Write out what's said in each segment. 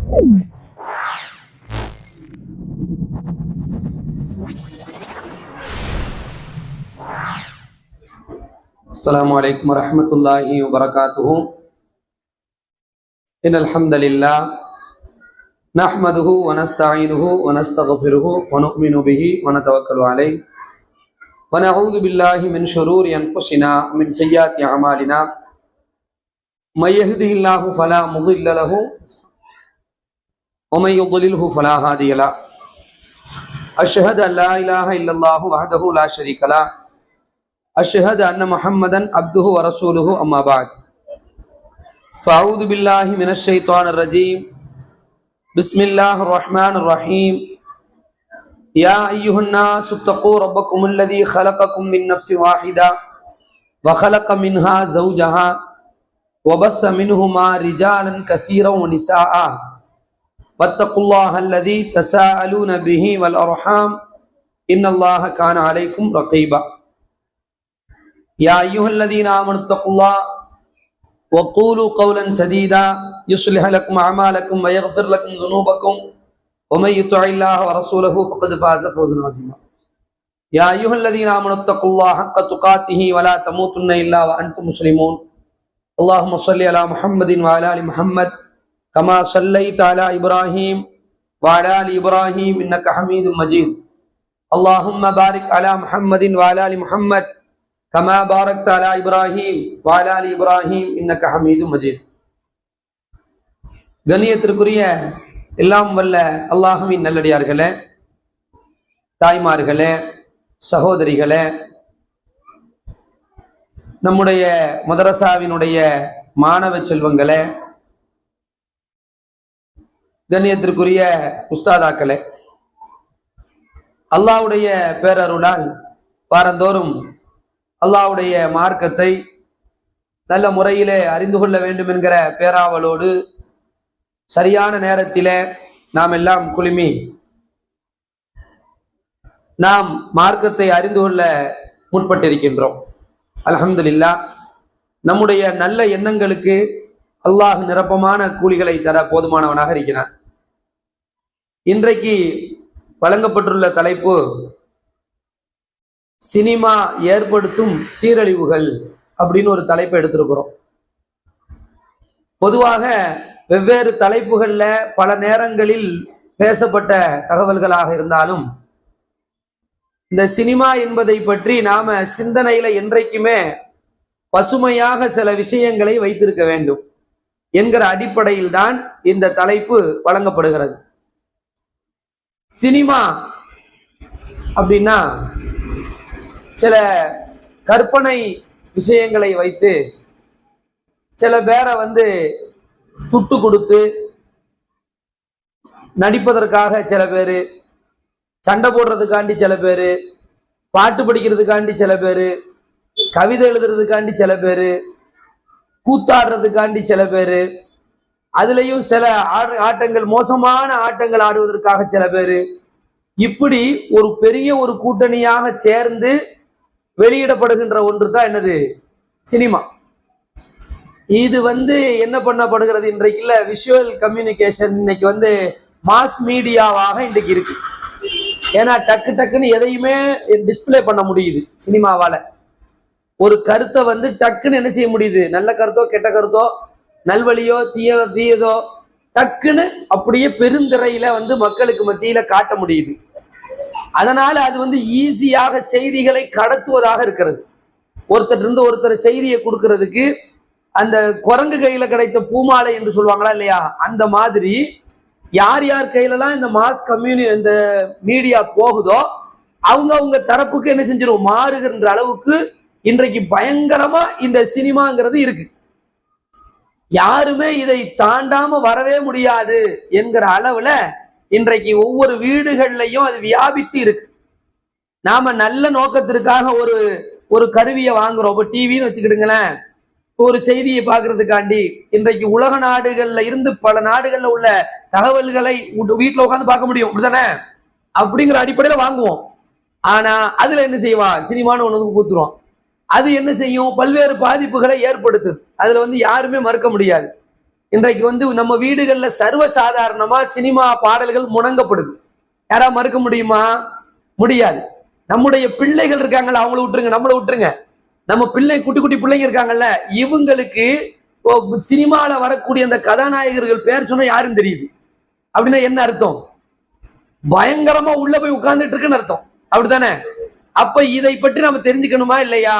السلام عليكم ورحمة الله وبركاته. إن الحمد لله نحمده ونستعينه ونستغفره ونؤمن به ونتوكل عليه ونعوذ بالله من شرور أنفسنا ومن سيئات أعمالنا من يهده الله فلا مضل له ومن يضلله فلا هادي له. أشهد أن لا إله إلا الله وحده لا شريك له. أشهد أن محمدا عبده ورسوله. أما بعد فأعوذ بالله من الشيطان الرجيم. بسم الله الرحمن الرحيم. يا أيها الناس اتقوا ربكم الذي خلقكم من نفس واحدة وخلق منها زوجها وبث منهما رجالا كثيرا ونساء واتقوا الله الذي تساءلون به والأرحام إن الله كان عليكم رقيبا. يا أيها الذين آمنوا اتقوا الله وقولوا قولا سديدا يصلح لكم أعمالكم ويغفر لكم ذنوبكم ومن يطع الله ورسوله فقد فاز فوزا عظيما. يا أيها الذين آمنوا اتقوا الله حق تقاته ولا تموتن إلا وأنتم مسلمون. اللهم صل على محمد وعلى آل محمد كما صليت على إبراهيم وعلى آل إبراهيم إنك حميد مجيد. اللهم بارك على محمد وعلى آل محمد كما باركت على إبراهيم وعلى آل إبراهيم إنك حميد مجيد. கண்ணியத்திற்குரிய எல்லாம் வல்ல அல்லாஹ்வின் நல்லடியார்களே, தாய்மார்களே, சகோதரிகளே, நம்முடைய மதரசாவினுடைய மாணவ செல்வங்களே, கண்ணியத்திற்குரிய உஸ்தாதாக்களே, அல்லாஹ்வுடைய பேரருளால் வாரந்தோறும் அல்லாஹ்வுடைய மார்க்கத்தை நல்ல முறையிலே அறிந்து கொள்ள வேண்டும் என்கிற பேராவலோடு சரியான நேரத்திலே நாம் எல்லாம் குழுமி நாம் மார்க்கத்தை அறிந்து கொள்ள முற்பட்டிருக்கின்றோம். அல்ஹம்துலில்லாஹ். நம்முடைய நல்ல எண்ணங்களுக்கு அல்லாஹ் நிரப்பமான கூலிகளை தர போதுமானவனாக இருக்கிறான். இன்றைக்கு வழங்கப்பட்டுள்ள தலைப்பு சினிமா ஏற்படுத்தும் சீரழிவுகள் அப்படின்னு ஒரு தலைப்பை எடுத்திருக்கிறோம். பொதுவாக வெவ்வேறு தலைப்புகள்ல பல நேரங்களில் பேசப்பட்ட தகவல்களாக இருந்தாலும் இந்த சினிமா என்பதை பற்றி நாம சிந்தனையில என்றைக்குமே பசுமையாக சில விஷயங்களை வைத்திருக்க வேண்டும் என்கிற அடிப்படையில் தான் இந்த தலைப்பு வழங்கப்படுகிறது. சினிமா அப்படின்னா சில கற்பனை விஷயங்களை வைத்து சில பேரை துட்டு கொடுத்து நடிப்பதற்காக சில பேர், சண்டை போடுறதுக்காண்டி சில பேர், பாட்டு படிக்கிறதுக்காண்டி சில பேர், கவிதை எழுதுறதுக்காண்டி சில பேர், கூத்தாடுறதுக்காண்டி சில பேர், அதுலேயும் சில ஆட்டங்கள் மோசமான ஆட்டங்கள் ஆடுவதற்காக சில பேர், இப்படி ஒரு பெரிய ஒரு கூட்டணியாக சேர்ந்து வெளியிடப்படுகின்ற ஒன்று தான் என்னது, சினிமா. இது என்ன பண்ணப்படுகிறது இன்றைக்கு இல்ல, விஷுவல் கம்யூனிகேஷன் இன்னைக்கு மாஸ் மீடியாவாக இன்றைக்கு இருக்கு. ஏன்னா டக்கு டக்குன்னு எதையுமே டிஸ்பிளே பண்ண முடியுது சினிமாவால. ஒரு கருத்தை டக்குன்னு என்ன செய்ய முடியுது, நல்ல கருத்தோ கெட்ட கருத்தோ, நல்வழியோ தீயதோ டக்குன்னு அப்படியே பெருந்திரையில மக்களுக்கு மத்தியில காட்ட முடியுது. அதனால அது ஈஸியாக செய்திகளை கடத்துவதாக இருக்கிறது. ஒருத்தர் இருந்து ஒருத்தர் செய்தியை கொடுக்கறதுக்கு அந்த குரங்கு கையில கிடைத்த பூமாலை என்று சொல்லுவாங்களா இல்லையா, அந்த மாதிரி யார் யார் கையிலலாம் இந்த இந்த மீடியா போகுதோ அவங்க தரப்புக்கு என்ன செஞ்சிடும், மாறுகின்ற அளவுக்கு இன்றைக்கு பயங்கரமா இந்த சினிமாங்கிறது இருக்கு. யாருமே இதை தாண்டாம வரவே முடியாது என்கிற அளவுல இன்றைக்கு ஒவ்வொரு வீடுகள்லையும் அது வியாபித்து இருக்கு. நாம நல்ல நோக்கத்திற்காக ஒரு கருவியை வாங்குறோம். இப்போ டிவின்னு வச்சுக்கிடுங்களேன், ஒரு செய்தியை பார்க்கறதுக்காண்டி இன்றைக்கு உலக நாடுகள்ல இருந்து பல நாடுகள்ல உள்ள தகவல்களை வீட்டுல உட்காந்து பார்க்க முடியும், அப்படிதானே? அப்படிங்கிற அடிப்படையில வாங்குவோம். ஆனா அதுல என்ன செய்வான், சினிமான்னு ஒண்ணு கூத்துருவான். அது என்ன செய்யும், பல்வேறு பாதிப்புகளை ஏற்படுத்துது. அதுல யாருமே மறுக்க முடியாது. இன்றைக்கு நம்ம வீடுகள்ல சர்வசாதாரணமா சினிமா பாடல்கள் முழங்கப்படுது. யாரா மறுக்க முடியுமா? முடியாது. நம்முடைய பிள்ளைகள் இருக்காங்கல்ல, அவங்கள விட்டுருங்க, நம்மளை விட்டுருங்க. நம்ம பிள்ளை குட்டி குட்டி பிள்ளைங்க இருக்காங்கல்ல, இவங்களுக்கு சினிமால வரக்கூடிய அந்த கதாநாயகர்கள் பேர் சொன்னா யாரும் தெரியுது அப்படின்னா என்ன அர்த்தம்? பயங்கரமா உள்ள போய் உட்கார்ந்துட்டு இருக்குன்னு அர்த்தம். அப்படித்தானே? அப்ப இதை பற்றி நம்ம தெரிஞ்சுக்கணுமா இல்லையா?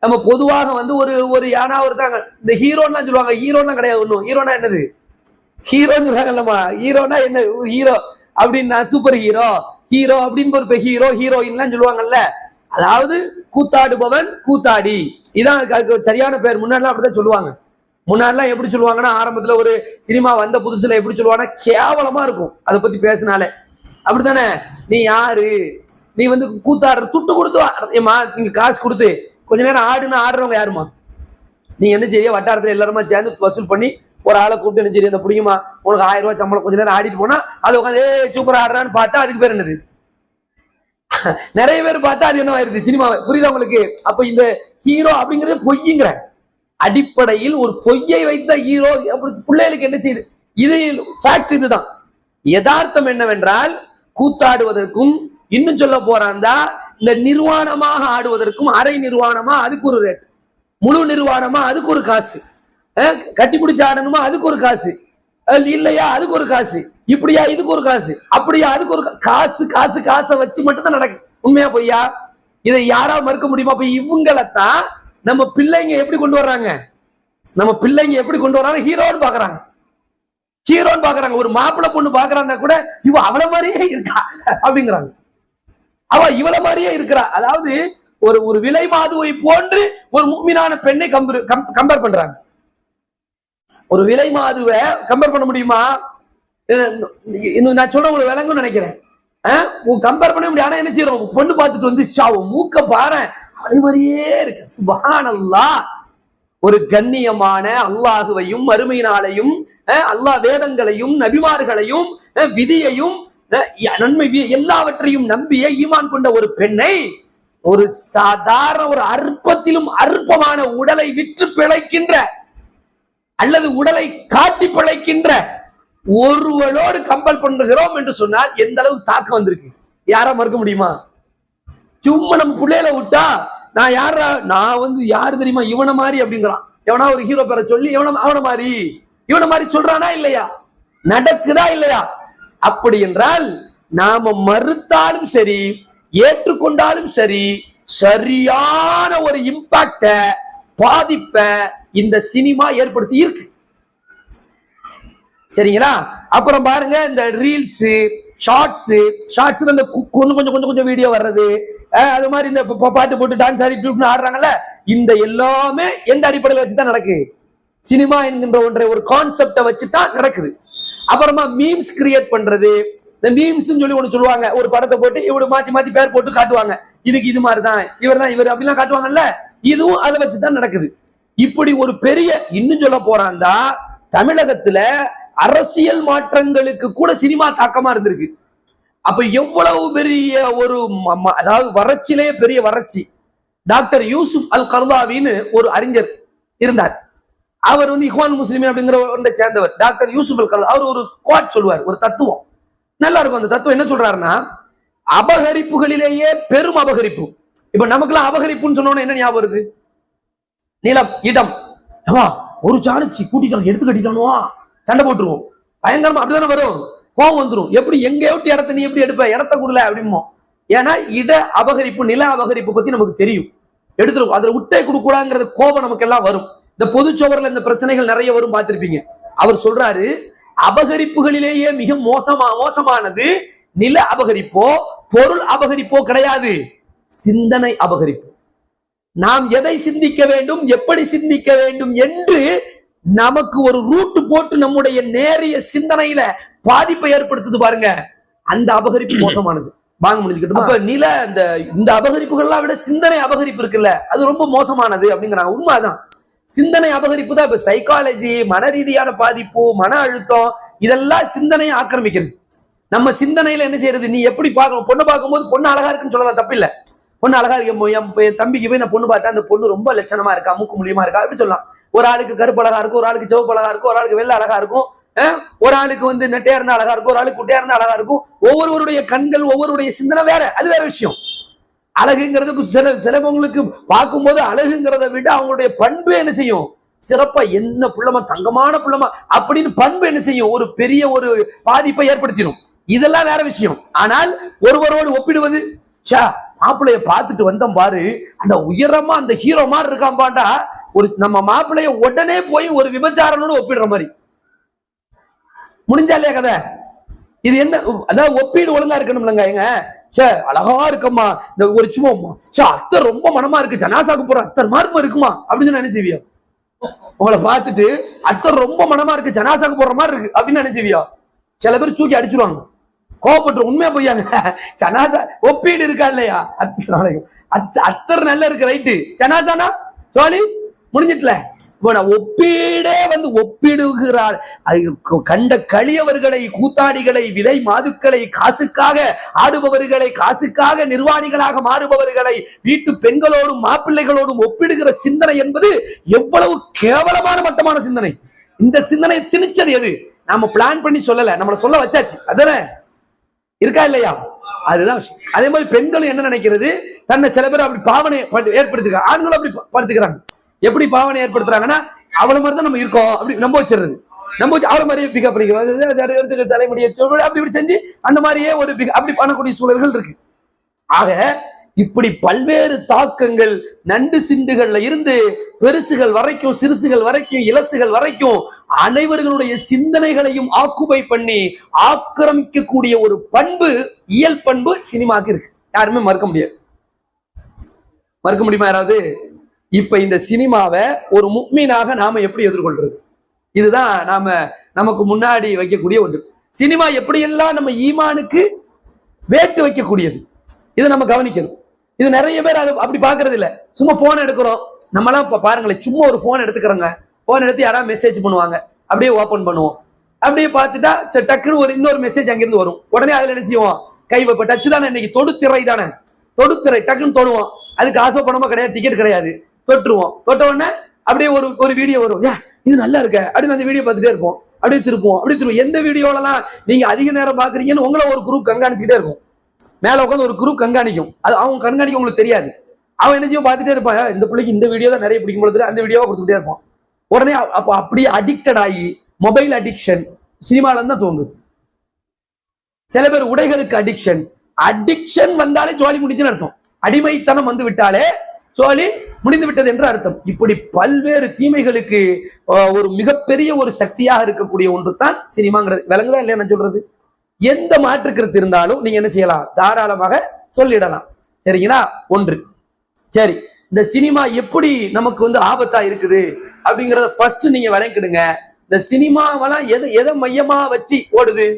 நம்ம பொதுவாக ஒரு ஒரு யானா ஒருத்தாங்க இந்த ஹீரோன்னா சொல்லுவாங்க. ஹீரோன்னா கிடையாது. ஒண்ணும் ஹீரோனா என்னது? ஹீரோன்னு சொல்றாங்கல்லம்மா. ஹீரோனா என்ன? ஹீரோ அப்படின்னா சூப்பர் ஹீரோ, ஹீரோ அப்படின்னு ஒரு ஹீரோ ஹீரோயின்லாம் சொல்லுவாங்கல்ல. அதாவது கூத்தாடுபவன், கூத்தாடி, இதான் சரியான பேர். முன்னாடிலாம் அப்படிதான் சொல்லுவாங்க. முன்னாடிலாம் எப்படி சொல்லுவாங்கன்னா, ஆரம்பத்துல ஒரு சினிமா வந்த புதுசுல எப்படி சொல்லுவாங்கன்னா, கேவலமா இருக்கும் அதை பத்தி பேசினாலே. அப்படித்தானே? நீ யாரு? நீ கூத்தாடுற, துட்டு கொடுத்து ஏமா நீங்க காசு கொடுத்து கொஞ்ச நேரம் ஆடுன்னு ஆடுறவங்க யாருமா? நீ என்ன செய்ய? வட்டாரத்துல எல்லாருமா சேர்ந்து வசூல் பண்ணி ஒரு ஆளை கூப்பிட்டு என்ன செய்ய, இந்த பிடிக்குமா உனக்கு 1000 ரூபாய் சம்பளம், கொஞ்ச நேரம் ஆடிட்டு போனா அது உட்காந்து சூப்பர் ஆடுறான்னு பார்த்தா அதுக்கு பேர் என்னது? நிறைய பேர் பார்த்தா அது என்ன ஆயிருது? சினிமாவை. புரியுதா உங்களுக்கு? அப்ப இந்த ஹீரோ அப்படிங்கிறது பொய்யுங்கிற அடிப்படையில் ஒரு பொய்யை வைத்த ஹீரோ அப்படி பிள்ளைகளுக்கு என்ன செய்யுது? இது ஃபேக்ட். இதுதான் யதார்த்தம். என்னவென்றால் கூத்தாடுவதற்கும் இன்னும் சொல்ல போறாந்தா இந்த நிர்வாணமாக ஆடுவதற்கும், அரை நிர்வாணமா அதுக்கு ஒரு ரேட், முழு நிர்வாணமா அதுக்கு ஒரு காசு, கட்டி பிடிச்சு ஆடணுமா அதுக்கு ஒரு காசு, இல்லையா அதுக்கு ஒரு காசு, இப்படியா இதுக்கு ஒரு காசு, அப்படியா அதுக்கு ஒரு காசு. காசு காசை வச்சு மட்டும்தான் நடக்கும். உண்மையா பொய்யா? இதை யாரா மறுக்க முடியுமா? அப்ப இவங்களைத்தான் நம்ம பிள்ளைங்க எப்படி கொண்டு வர்றாங்க? நம்ம பிள்ளைங்க எப்படி கொண்டு வர்றாங்க? ஹீரோன்னு பாக்குறாங்க. ஹீரோன்னு பாக்குறாங்க. ஒரு மாப்பிள்ளை பொண்ணு பாக்குறாங்க கூட, இவ அவள மாதிரியே இருக்கா அப்படிங்கிறாங்க. அவ இவள மாதிரியே இருக்கிறா. அதாவது ஒரு விலை மாதுவை போன்று ஒரு முஃமினான பெண்ணை கம்பேர் பண்றாங்க. ஒரு விலை மாதுவை கம்பேர் பண்ண முடியுமா? நான் சொல்ற உங்களுக்கு விளங்கும்னு நினைக்கிறேன். கம்பேர் பண்ண முடியும். ஆனா என்ன செய்யறோம்? பொண்ணு பார்த்துட்டு வந்துச்சா மூக்க பாரு அதே மாதிரியே இருக்கு. சுப்ஹானல்லாஹ். ஒரு கண்ணியமான அல்லாஹுவையும் மறுமையினாலையும் அல்லாஹ் வேதங்களையும் நபிமார்களையும் விதியையும் நன்மை எல்லாவற்றையும் நம்பிய ஈமான் கொண்ட ஒரு பெண்ணை ஒரு சாதாரண ஒரு அற்பத்திலும் அற்பமான உடலை விற்று பிழைக்கின்ற அல்லது உடலை காட்டி பிழைக்கின்ற ஒருவளோடு கம்பல் பண்ணுகிறோம் என்று சொன்னால் எந்த அளவு தாக்கம் வந்திருக்கு? யாரா மறுக்க முடியுமா? சும்மா நம்ம பிள்ளையில விட்டா நான் யாரா, நான் யாரு தெரியுமா, இவனை மாதிரி அப்படிங்கிறான். எவனா ஒரு ஹீரோ பேரை சொல்லி அவனை மாதிரி சொல்றானா இல்லையா? நடக்குதா இல்லையா? அப்படி என்றால் நாம மறுத்தாலும் சரி, ஏற்றுக்கொண்டாலும் சரி, சரியான ஒரு இம்பாக்ட, பாதிப்ப இந்த சினிமா ஏற்படுத்தி இருக்கு. சரிங்களா? அப்புறம் பாருங்க, இந்த ரீல்ஸ், ஷார்ட்ஸ் இந்த கொஞ்சம் வீடியோ வர்றது, அது மாதிரி இந்த பாட்டு போட்டு டான்ஸ் ஆடி ஆடுறாங்கல்ல, இந்த எல்லாமே எந்த அடிப்படையில் வச்சுதான் நடக்கு? சினிமா என்கின்ற ஒன்றை ஒரு கான்செப்டை வச்சுதான் நடக்குது. அப்புறமா மீம்ஸ் கிரியேட் பண்றது. இந்த மீம்ஸ் சொல்லி ஒண்ணு சொல்லுவாங்க. ஒரு படத்தை போட்டு இவரு மாத்தி பேர் போட்டு காட்டுவாங்க. இதுக்கு இது மாதிரிதான், இவர் தான் இவர் அப்படிலாம் காட்டுவாங்கல்ல. இதுவும் அதை வச்சுதான் நடக்குது. இப்படி ஒரு பெரிய, இன்னும் சொல்ல போறாந்தா தமிழகத்துல அரசியல் மாற்றங்களுக்கு கூட சினிமா தாக்கமா இருந்திருக்கு. அப்ப எவ்வளவு பெரிய ஒரு, அதாவது வறட்சியிலே பெரிய வறட்சி. டாக்டர் யூசுப் அல் கர்தாவின்னு ஒரு அறிஞர் இருந்தார். அவர் இஹ்வான் முஸ்லிமின் அப்படிங்கிற ஒன்றை சேர்ந்தவர். டாக்டர் யூசுப் அல் கர்தா. அவர் ஒரு குவாட் சொல்லுவார், ஒரு தத்துவம் நல்லா இருக்கும். அந்த தத்துவம் என்ன சொல்றாருன்னா, அபகரிப்புகளிலேயே பெரும் அபகரிப்பு. இப்ப நமக்குலாம் அபகரிப்புன்னு சொன்னோன்னு என்ன ஞாபகம் வருது? நிலம், இடம். ஒரு சாணிச்சு கூட்டிட்டான், எடுத்து கட்டிட்டானுவா, சண்டை போட்டுருவோம். பயங்கரமா அப்படிதானே வரும், கோவம் வந்துடும். எப்படி எங்க விட்டு இடத்த நீ எப்படி எடுப்ப, இடத்த கொடுல அப்படிமோ. ஏன்னா இட அபகரிப்பு, நில அபகரிப்பு பத்தி நமக்கு தெரியும். எடுத்துருவோம். அதுல விட்டே கொடுக்கூடாங்கிறது கோபம் நமக்கு எல்லாம் வரும். இந்த பொதுச்சோவரில் இந்த பிரச்சனைகள் நிறைய வரும், பார்த்திருப்பீங்க. அவர் சொல்றாரு, அபகரிப்புகளிலேயே மிக மோசமானது நில அபகரிப்போ பொருள் அபகரிப்போ கிடையாது, சிந்தனை அபகரிப்பு. நாம் எதை சிந்திக்க வேண்டும், எப்படி சிந்திக்க வேண்டும் என்று நமக்கு ஒரு ரூட் போட்டு நம்முடைய நேரிய சிந்தனையில பாதிப்பை ஏற்படுத்துது பாருங்க, அந்த அபகரிப்பு மோசமானது. வாங்க முடிஞ்சுக்கிட்டோம். அப்ப நில இந்த அபகரிப்புகள்லாம் விட சிந்தனை அபகரிப்பு இருக்குல்ல, அது ரொம்ப மோசமானது அப்படிங்கிறாங்க. உண்மைதான். சிந்தனை அபகரிப்பு தான். இப்ப சைக்காலஜி, மன ரீதியான பாதிப்பு, மன அழுத்தம், இதெல்லாம் சிந்தனையை ஆக்கிரமிக்கிறது. நம்ம சிந்தனையில என்ன செய்யறது? நீ எப்படி பார்க்கணும்? பொண்ணு பார்க்கும்போது பொண்ணு அழகா இருக்குன்னு சொல்லலாம், தப்பில்லை. பொண்ணு அழகா இருக்கு. என் தம்பிக்கு போய் நான் பொண்ணு பார்த்தா அந்த பொண்ணு ரொம்ப லட்சணமா இருக்கா, மூக்கு மூலியமா இருக்கா அப்படி சொல்லலாம். ஒரு ஆளுக்கு கருப்பு அழகா இருக்கும், ஒரு ஆளுக்கு சிவப்பு அழகா இருக்கும், ஒரு ஆளுக்கு வெள்ளை அழகா இருக்கும், ஒரு ஆளுக்கு வந்து நெட்டையா இருந்தா அழகா இருக்கும், ஒரு ஆளுக்கு குட்டையா இருந்தா அழகா இருக்கும். ஒவ்வொருவருடைய கண்கள், ஒவ்வொருடைய சிந்தனை வேற, அது வேற விஷயம். அழகுங்கிறது சிலவங்களுக்கு பார்க்கும்போது அழகுங்கிறத விட அவங்களுடைய பண்பு என்ன செய்யும், சிறப்பா என்ன புள்ளமா, தங்கமான புள்ளமா அப்படின்னு பண்பு என்ன செய்யும், ஒரு பெரிய ஒரு பாதிப்பை ஏற்படுத்திடும். இதெல்லாம் வேற விஷயம். ஆனால் ஒருவரோடு ஒப்பிடுவது, மாப்பிள்ளைய பார்த்துட்டு வந்தோம் பாரு, அந்த உயரமா அந்த ஹீரோ மாதிரி இருக்கான் பாண்டா, ஒரு நம்ம மாப்பிள்ளைய உடனே போய் ஒரு விபச்சாரனோட ஒப்பிடுற மாதிரி முடிஞ்சா இல்லையா கதை? இது என்ன, அதாவது ஒப்பீடு ஒழுங்கா இருக்கணும்லங்க. எங்க அழகா இருக்கம்மா, இந்த ஒரு சும்மா அத்தர் ரொம்ப மனமா இருக்கு, ஜனாசாக்கு போற அத்தர் மார்பு இருக்குமா அப்படின்னு நினைச்சுவியோ? உங்களை பார்த்துட்டு அத்தர் ரொம்ப மனமா இருக்கு, ஜனாசாக்கு போடுற மாதிரி இருக்கு அப்படின்னு நினைச்சுவியோ? சில பேர் தூக்கி அடிச்சிருவாங்க, கோபப்பட்டு. உண்மையா பொய்யாங்க? ஜனாசா ஒப்பீடு இருக்கா இல்லையா? அத்தர் நல்லா இருக்கு, ரைட்டு. ஜனாசானா சோழி முடிஞ்சிட்டல. ஒப்பீடே வந்து ஒப்பிடுகிறார். கண்ட களியவர்களை, கூத்தாடிகளை, விலை மாதுக்களை, காசுக்காக ஆடுபவர்களை, காசுக்காக நிர்வாணிகளாக மாறுபவர்களை வீட்டு பெண்களோடும் மாப்பிள்ளைகளோடும் ஒப்பிடுகிற சிந்தனை என்பது எவ்வளவு கேவலமான மட்டமான சிந்தனை. இந்த சிந்தனை திணிச்சது எது? நாம பிளான் பண்ணி சொல்லல, நம்மள சொல்ல வச்சாச்சு. அதானே இருக்கா இல்லையா? அதுதான். அதே மாதிரி பெண்களும் என்ன நினைக்கிறது, தன்னை சில பேர் அப்படி பாவனை ஏற்படுத்துகிறாங்க, ஆண்களும் அப்படி படுத்துக்கிறாங்க. எப்படி பாவனை ஏற்படுத்துறாங்கன்னா, அவளை மாதிரி தான் நம்ம இருக்கோம் அப்படி நம்ப வச்சிருது. நம்ப வச்சு அவளை மாதிரியே பிக்கப் பண்ணிக்கிறது, தலைமுடியை அப்படி இப்படி செஞ்சு அந்த மாதிரியே ஒரு அப்படி பண்ணக்கூடிய சூழல்கள் இருக்கு. ஆக இப்படி பல்வேறு தாக்கங்கள் நண்டு சிண்டுகள்ல இருந்து பெருசுகள் வரைக்கும், சிறுசுகள் வரைக்கும், இலசுகள் வரைக்கும் அனைவர்களுடைய சிந்தனைகளையும் ஆக்குபை பண்ணி ஆக்கிரமிக்கக்கூடிய ஒரு பண்பு, இயல் பண்பு சினிமாக்கு இருக்கு. யாருமே மறுக்க முடியாது. மறுக்க முடியுமா யாராவது? இப்ப இந்த சினிமாவை ஒரு முக்மீனாக நாம எப்படி எதிர்கொள்றது? இதுதான் நமக்கு முன்னாடி வைக்கக்கூடிய ஒன்று. சினிமா எப்படியெல்லாம் நம்ம ஈமானுக்கு வேட்டு வைக்கக்கூடியது, இதை நம்ம கவனிக்கணும். இது நிறைய பேர் அது அப்படி பாக்குறது இல்ல. சும்மா போன் எடுக்கிறோம், நம்மளாம் பாருங்களேன், சும்மா ஒரு போன் எடுத்துக்கிறோங்க, போன் எடுத்து யாராவது மெசேஜ் பண்ணுவாங்க, அப்படியே ஓபன் பண்ணுவோம், அப்படியே பார்த்துட்டா டக்குன்னு ஒரு இன்னொரு மெசேஜ் அங்கிருந்து வரும். உடனே அதுல என்ன செய்வோம், கை வைப்ப டச்சு தானே, இன்னைக்கு தொடுத்திரை தானே, தொடுத்திரை டக்குன்னு தொடுவோம். அதுக்கு ஆசை பணமா கிடையாது, டிக்கெட் கிடையாது, தொட்டுருவோம். தொட்ட உடனே அப்படியே ஒரு வீடியோ வரும், இது நல்லா இருக்க அப்படின்னு அந்த வீடியோ பார்த்துட்டே இருப்போம். அப்படியே திருப்போம். எந்த வீடியோலாம் நீங்க அதிக நேரம் பாக்குறீங்கன்னு உங்களை ஒரு குரூப் கண்காணிச்சுட்டே இருக்கும். மேல உட்காந்து ஒரு குரூப் கண்காணிக்கும். அது அவங்க கண்காணிக்க உங்களுக்கு தெரியாது. அவன் என்ன செய்யும், பார்த்துட்டே இருப்பான், இந்த பிள்ளைக்கு இந்த வீடியோ தான் நிறைய பிடிக்கும் பொழுது அந்த வீடியோவை கொடுத்துட்டே இருப்பான். உடனே அப்போ அப்படியே அடிக்டட் ஆகி மொபைல் அடிக்ஷன் சினிமால தான் தோங்குது. சில பேர் உடைகளுக்கு அடிக்ஷன் வந்தாலே ஜோலி முடிஞ்சுன்னு அர்த்தம். அடிமைத்தனம் வந்து விட்டாலே ஜோலி முடிந்து விட்டது என்று அர்த்தம். இப்படி பல்வேறு தீமைகளுக்கு ஒரு மிகப்பெரிய ஒரு சக்தியாக இருக்கக்கூடிய ஒன்று தான் சினிமாங்கிறது. விளங்குதா இல்லையா நான் சொல்றது? எந்த மாற்று கருத்து இருந்தாலும் நீங்க என்ன செய்யலாம், தாராளமாக சொல்லிடலாம். சரிங்களா? ஒன்று. சரி, இந்த சினிமா எப்படி நமக்கு வந்து ஆபத்தா இருக்குது அப்படிங்கறத ஃபர்ஸ்ட் நீங்க விளங்கிடுங்க. இந்த சினிமாவெல்லாம் எதை மையமா வச்சு ஓடுது,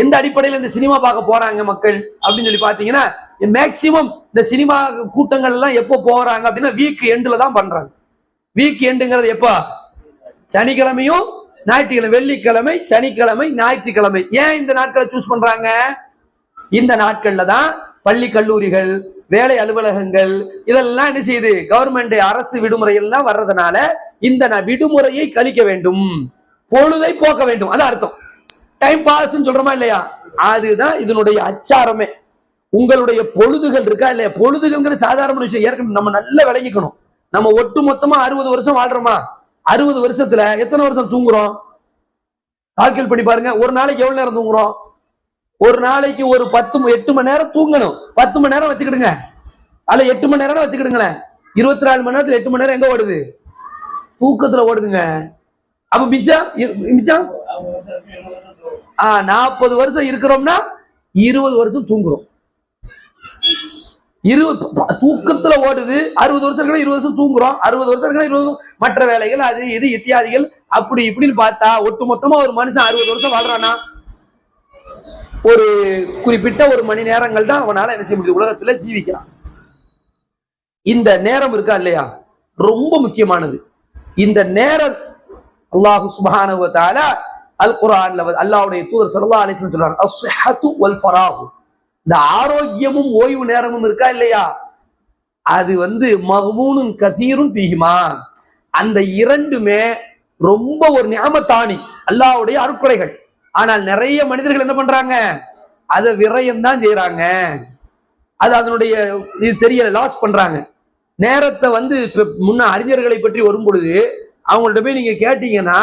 எந்த அடிப்படையில் இந்த சினிமா பார்க்க போறாங்க மக்கள் அப்படின்னு சொல்லி பாத்தீங்கன்னா, மேக்சிமம் இந்த சினிமா கூட்டங்கள் எல்லாம் எப்போ போறாங்க அப்படின்னா வீக் எண்டுல தான் பண்றாங்க. வீக் எண்டுங்கிறது எப்போ? சனிக்கிழமையும் ஞாயிற்றுக்கிழமை, வெள்ளிக்கிழமை, சனிக்கிழமை, ஞாயிற்றுக்கிழமை. ஏன் இந்த நாட்களை சூஸ் பண்றாங்க? இந்த நாட்கள்ல தான் பள்ளி கல்லூரிகள், வேலை அலுவலகங்கள் இதெல்லாம் என்ன செய்யுது, கவர்மெண்ட் அரசு விடுமுறை எல்லாம் வர்றதுனால இந்த விடுமுறையை கழிக்க வேண்டும், பொழுதை போக்க வேண்டும். அதான் அர்த்தம். டைம் பாஸ் சொல்றோமா இல்லையா? அதுதான் இதனுடைய அச்சாரமே. உங்களுடைய பொழுதுகள் இருக்கா இல்லையா? பொழுதுகள் சாதாரண விஷயம். ஏற்கனவே நம்ம நல்லா விளங்கிக்கணும். நம்ம ஒட்டு மொத்தமா 60 வருஷம் வாழ்றோமா? 60 வருஷத்துல எத்தனை வருஷம் தூங்குறோம்? கால்குலேட் பண்ணி பாருங்க. ஒரு நாளைக்கு எவ்வளவு நேரம் தூங்குறோம்? ஒரு நாளைக்கு ஒரு 8 மணி நேரம் தூங்கணும். 10 மணி நேரம் வச்சுக்கிடுங்க, அல்ல 8 மணி நேரம் வச்சுக்கிடுங்களேன். 24 மணி நேரத்துல 8 மணி நேரம் எங்க ஓடுது? தூக்கத்துல ஓடுதுங்க. அப்ப மிச்சம் 40 வருஷம் இருக்கிறோம்னா 20 வருஷம் தூங்குறோம். 20 தூக்கத்துல ஓடுது. 60 வருஷம் 20 வருஷம் தூங்குறோம். 60 வருஷம் 20 வருஷம் மற்ற வேலைகள், அது இது இத்தியாதிகள், அப்படி இப்படின்னு பார்த்தா ஒட்டு மொத்தமா ஒரு மனுஷன் 60 வருஷம் வாழ்றானா, ஒரு குறிப்பிட்ட ஒரு மணி நேரங்கள் தான் அவனால என்ன செய்ய முடியும், உலகத்துல ஜீவிக்கிறான். இந்த நேரம் இருக்கா இல்லையா, ரொம்ப முக்கியமானது. இந்த நேரம் அல்லாஹ் சுப்ஹானஹு வ தஆலா அல் குர்ஆன்ல அல்லாஹ்வுடைய தூதர் ஸல்லல்லாஹு அலைஹி வஸல்லம் சொல்றாங்க, அஸ்ஸஹத்து வல் ஃபராஹ். இந்த ஆரோக்கியமும் ஓய்வு நேரமும் இருக்கா இல்லையா, அது வந்து மக்பூனுன் கஸீருன் ஃபீஹிமா, அந்த இரண்டுமே ரொம்ப ஒரு நியமத்தானி, அல்லாஹ்வுடைய அருட்கொடைகள். ஆனால் நிறைய மனிதர்கள் என்ன பண்றாங்க, அதை விரயம் தான் செய்யறாங்க. அது அதனுடைய இது தெரியல, லாஸ் பண்றாங்க. நேரத்தை முன்ன அறிஞர்களை பற்றி வரும் பொழுது அவங்கள்ட்ட போய் நீங்க கேட்டீங்கன்னா,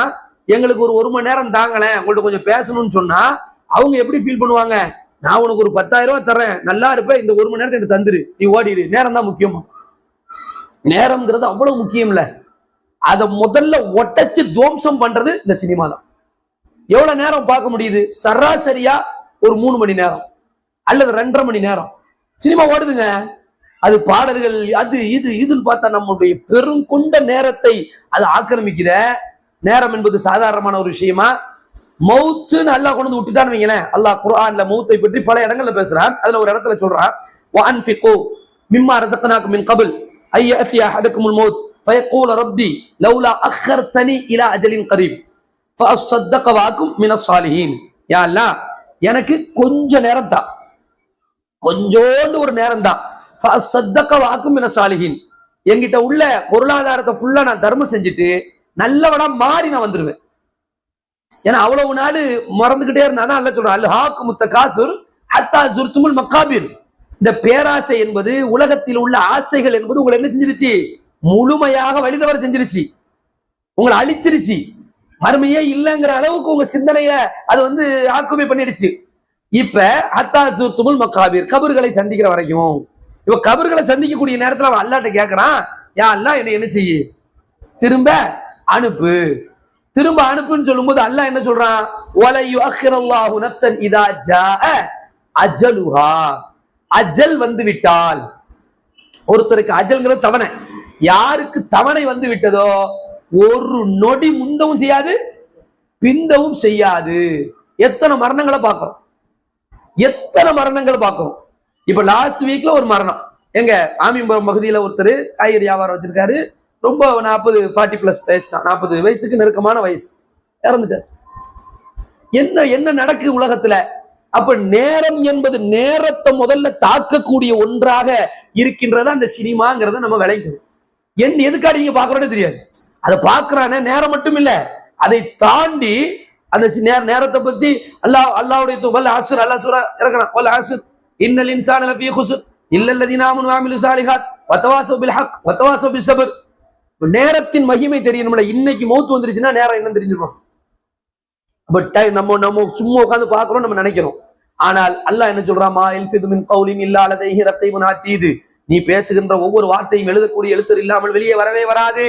எங்களுக்கு ஒரு மணி நேரம் தாங்கல, உங்கள்ட்ட கொஞ்சம் பேசணும்னு சொன்னா அவங்க எப்படி ஃபீல் பண்ணுவாங்க? நான் உனக்கு ஒரு 10,000 ரூபாய் தர்றேன், நல்லா இருப்ப, இந்த ஒரு மணி நேரத்தை எனக்கு தந்துரு, நீ ஓடிடு. நேரம் தான் முக்கியமா? நேரம்ங்கிறது அவ்வளவு முக்கியம் இல்ல. அதை முதல்ல ஒட்டச்சு துவம்சம் பண்றது இந்த சினிமா தான். எவ்வளவு நேரம் பார்க்க முடியுது? சராசரியா ஒரு 3 மணி நேரம் அல்லது 2.5 மணி நேரம் சினிமா ஓடுதுங்க. அது பாடல்கள், அது இதுன்னு பார்த்தா நம்முடைய பெருங்கொண்ட நேரத்தை அது ஆக்கிரமிக்குத. நேரம் என்பது சாதாரணமான ஒரு விஷயமா? மௌத்துன்னு அல்லாஹ் கொண்டு வந்து விட்டுட்டான்னு வைங்களேன். அல்லாஹ் குர்ஆன்ல மௌத்தை பற்றி பல இடங்கள்ல பேசுறான். அதுல ஒரு இடத்துல சொல்றான், வஅன்ஃபிகு மிம்மா ரஸக்னாகும் மின் கப்ல் ஐயஅத்தி அஹதகுமுல் மௌத் ஃபயக்கூல ரப்பி லௌலா அக்கர்தனி இலா அஜலின் கரீப் ஃபஅஸ்ஸதக வஅகும் மினஸ் ஸாலிஹீன். யா அல்லாஹ், எனக்கு கொஞ்ச நேரம் தான், கொஞ்சோண்டு ஒரு நேரம் தான். ஃபஅஸ்ஸதக வஅகும் மினஸ் ஸாலிஹீன். என்கிட்ட உள்ள பொருளாதாரத்தை ஃபுல்லா நான் தர்மம் செஞ்சுட்டு நல்லவனா மாறி நான் வந்துருவேன். ஏன்னா அவ்வளவு நாள் மறந்துகிட்டே இருந்தாதான் அல்ல சொல்றான், அல்ஹாக்கு முத்தகாசுர் ஹத்தா ஜுர்துமுல் மக்காபிர். இந்த பேராசை என்பது, உலகத்தில் உள்ள ஆசைகள் என்பது உங்களை என்ன செஞ்சிருச்சு? முழுமையாக வழிதவர செஞ்சிருச்சு, உங்களை அழித்திருச்சு. மறுமையே இல்லைங்கிற அளவுக்கு உங்க சிந்தனைய அது ஆக்குமை பண்ணிடுச்சு. இப்ப ஹத்தா ஜுர்துமுல் மக்காபிர், கபர்களை சந்திக்கிற வரைக்கும். இப்ப கபர்களை சந்திக்கக்கூடிய நேரத்துல அவன் அல்லாட்ட கேட்கறான், யா அல்லாஹ் என்னை என்ன செய்ய, திரும்ப அனுப்பு. திரும்ப அனுப்புன்னு சொல்லும் போது அல்லாஹ் என்ன சொல்றான், வலை யுஅக்கிரல்லாஹு நஃப்ஸன் இதா ஜாஅ அஜலுஹா. அஜல் வந்து விட்டால், ஒருத்தருக்கு அஜல்ங்கிறது தவணை, யாருக்கு தவணை வந்து விட்டதோ ஒரு நொடி முந்தவும் செய்யாது பிந்தவும் செய்யாது. எத்தனை மரணங்களை பார்க்கிறோம், எத்தனை மரணங்களை பார்க்கிறோம். இப்ப லாஸ்ட் வீக்ல ஒரு மரணம், எங்க ஆமிபுரம் பகுதியில ஒருத்தர் காய்கறி வியாபாரம் வச்சிருக்காரு. ரொம்ப 40+ வயசு தான், 40 வயசுக்கு நெருக்கமான வயசு, இறந்துட்டார். என்ன நடக்குது உலகத்துல? அப்ப நேரம் என்பது, நேரத்தை முதல்ல தாக்கக்கூடிய ஒன்றாக இருக்கின்றதா அந்த சினிமாங்கிறத நம்ம விளைக்கணும். எதுக்காக நீங்க பாக்குறோன்னு தெரியாது, அதை பாக்குறானே நேரம் மட்டும் இல்ல, அதை தாண்டி அந்த நேரத்தை பத்தி அல்லாஹ்வுடைய வல் அஸ்ர், அல்லாஹ் சூரா இறக்குறான், வல் அஸ்ர் இன்னல் இன்சான லஃபீ குஸ்ர் இல்லல்லதீன ஆமனு வஅமிலு ஸாலிஹாத் வதவாஸவ் பில் ஹக் வதவாஸவ் பிஸ் ஸப்ர். நேரத்தின் மகிமை தெரியணும்ல. இன்னைக்கு மௌத் வந்துருச்சுன்னா நேரம் என்னன்னு தெரிஞ்சிருக்கும். பட் நம்ம சும்மா உட்காந்து பாக்குறோம், நம்ம நினைக்கிறோம். ஆனால் அல்லாஹ் என்ன சொல்றான், மா யல்ஃபிது மின் கௌலின் இல்லா லதைஹி ரகீபுன் அதீத். நீ பேசுகின்ற ஒவ்வொரு வார்த்தையும் எழுதக்கூடிய எழுத்தர் இல்லாமல் வெளியே வரவே வராது.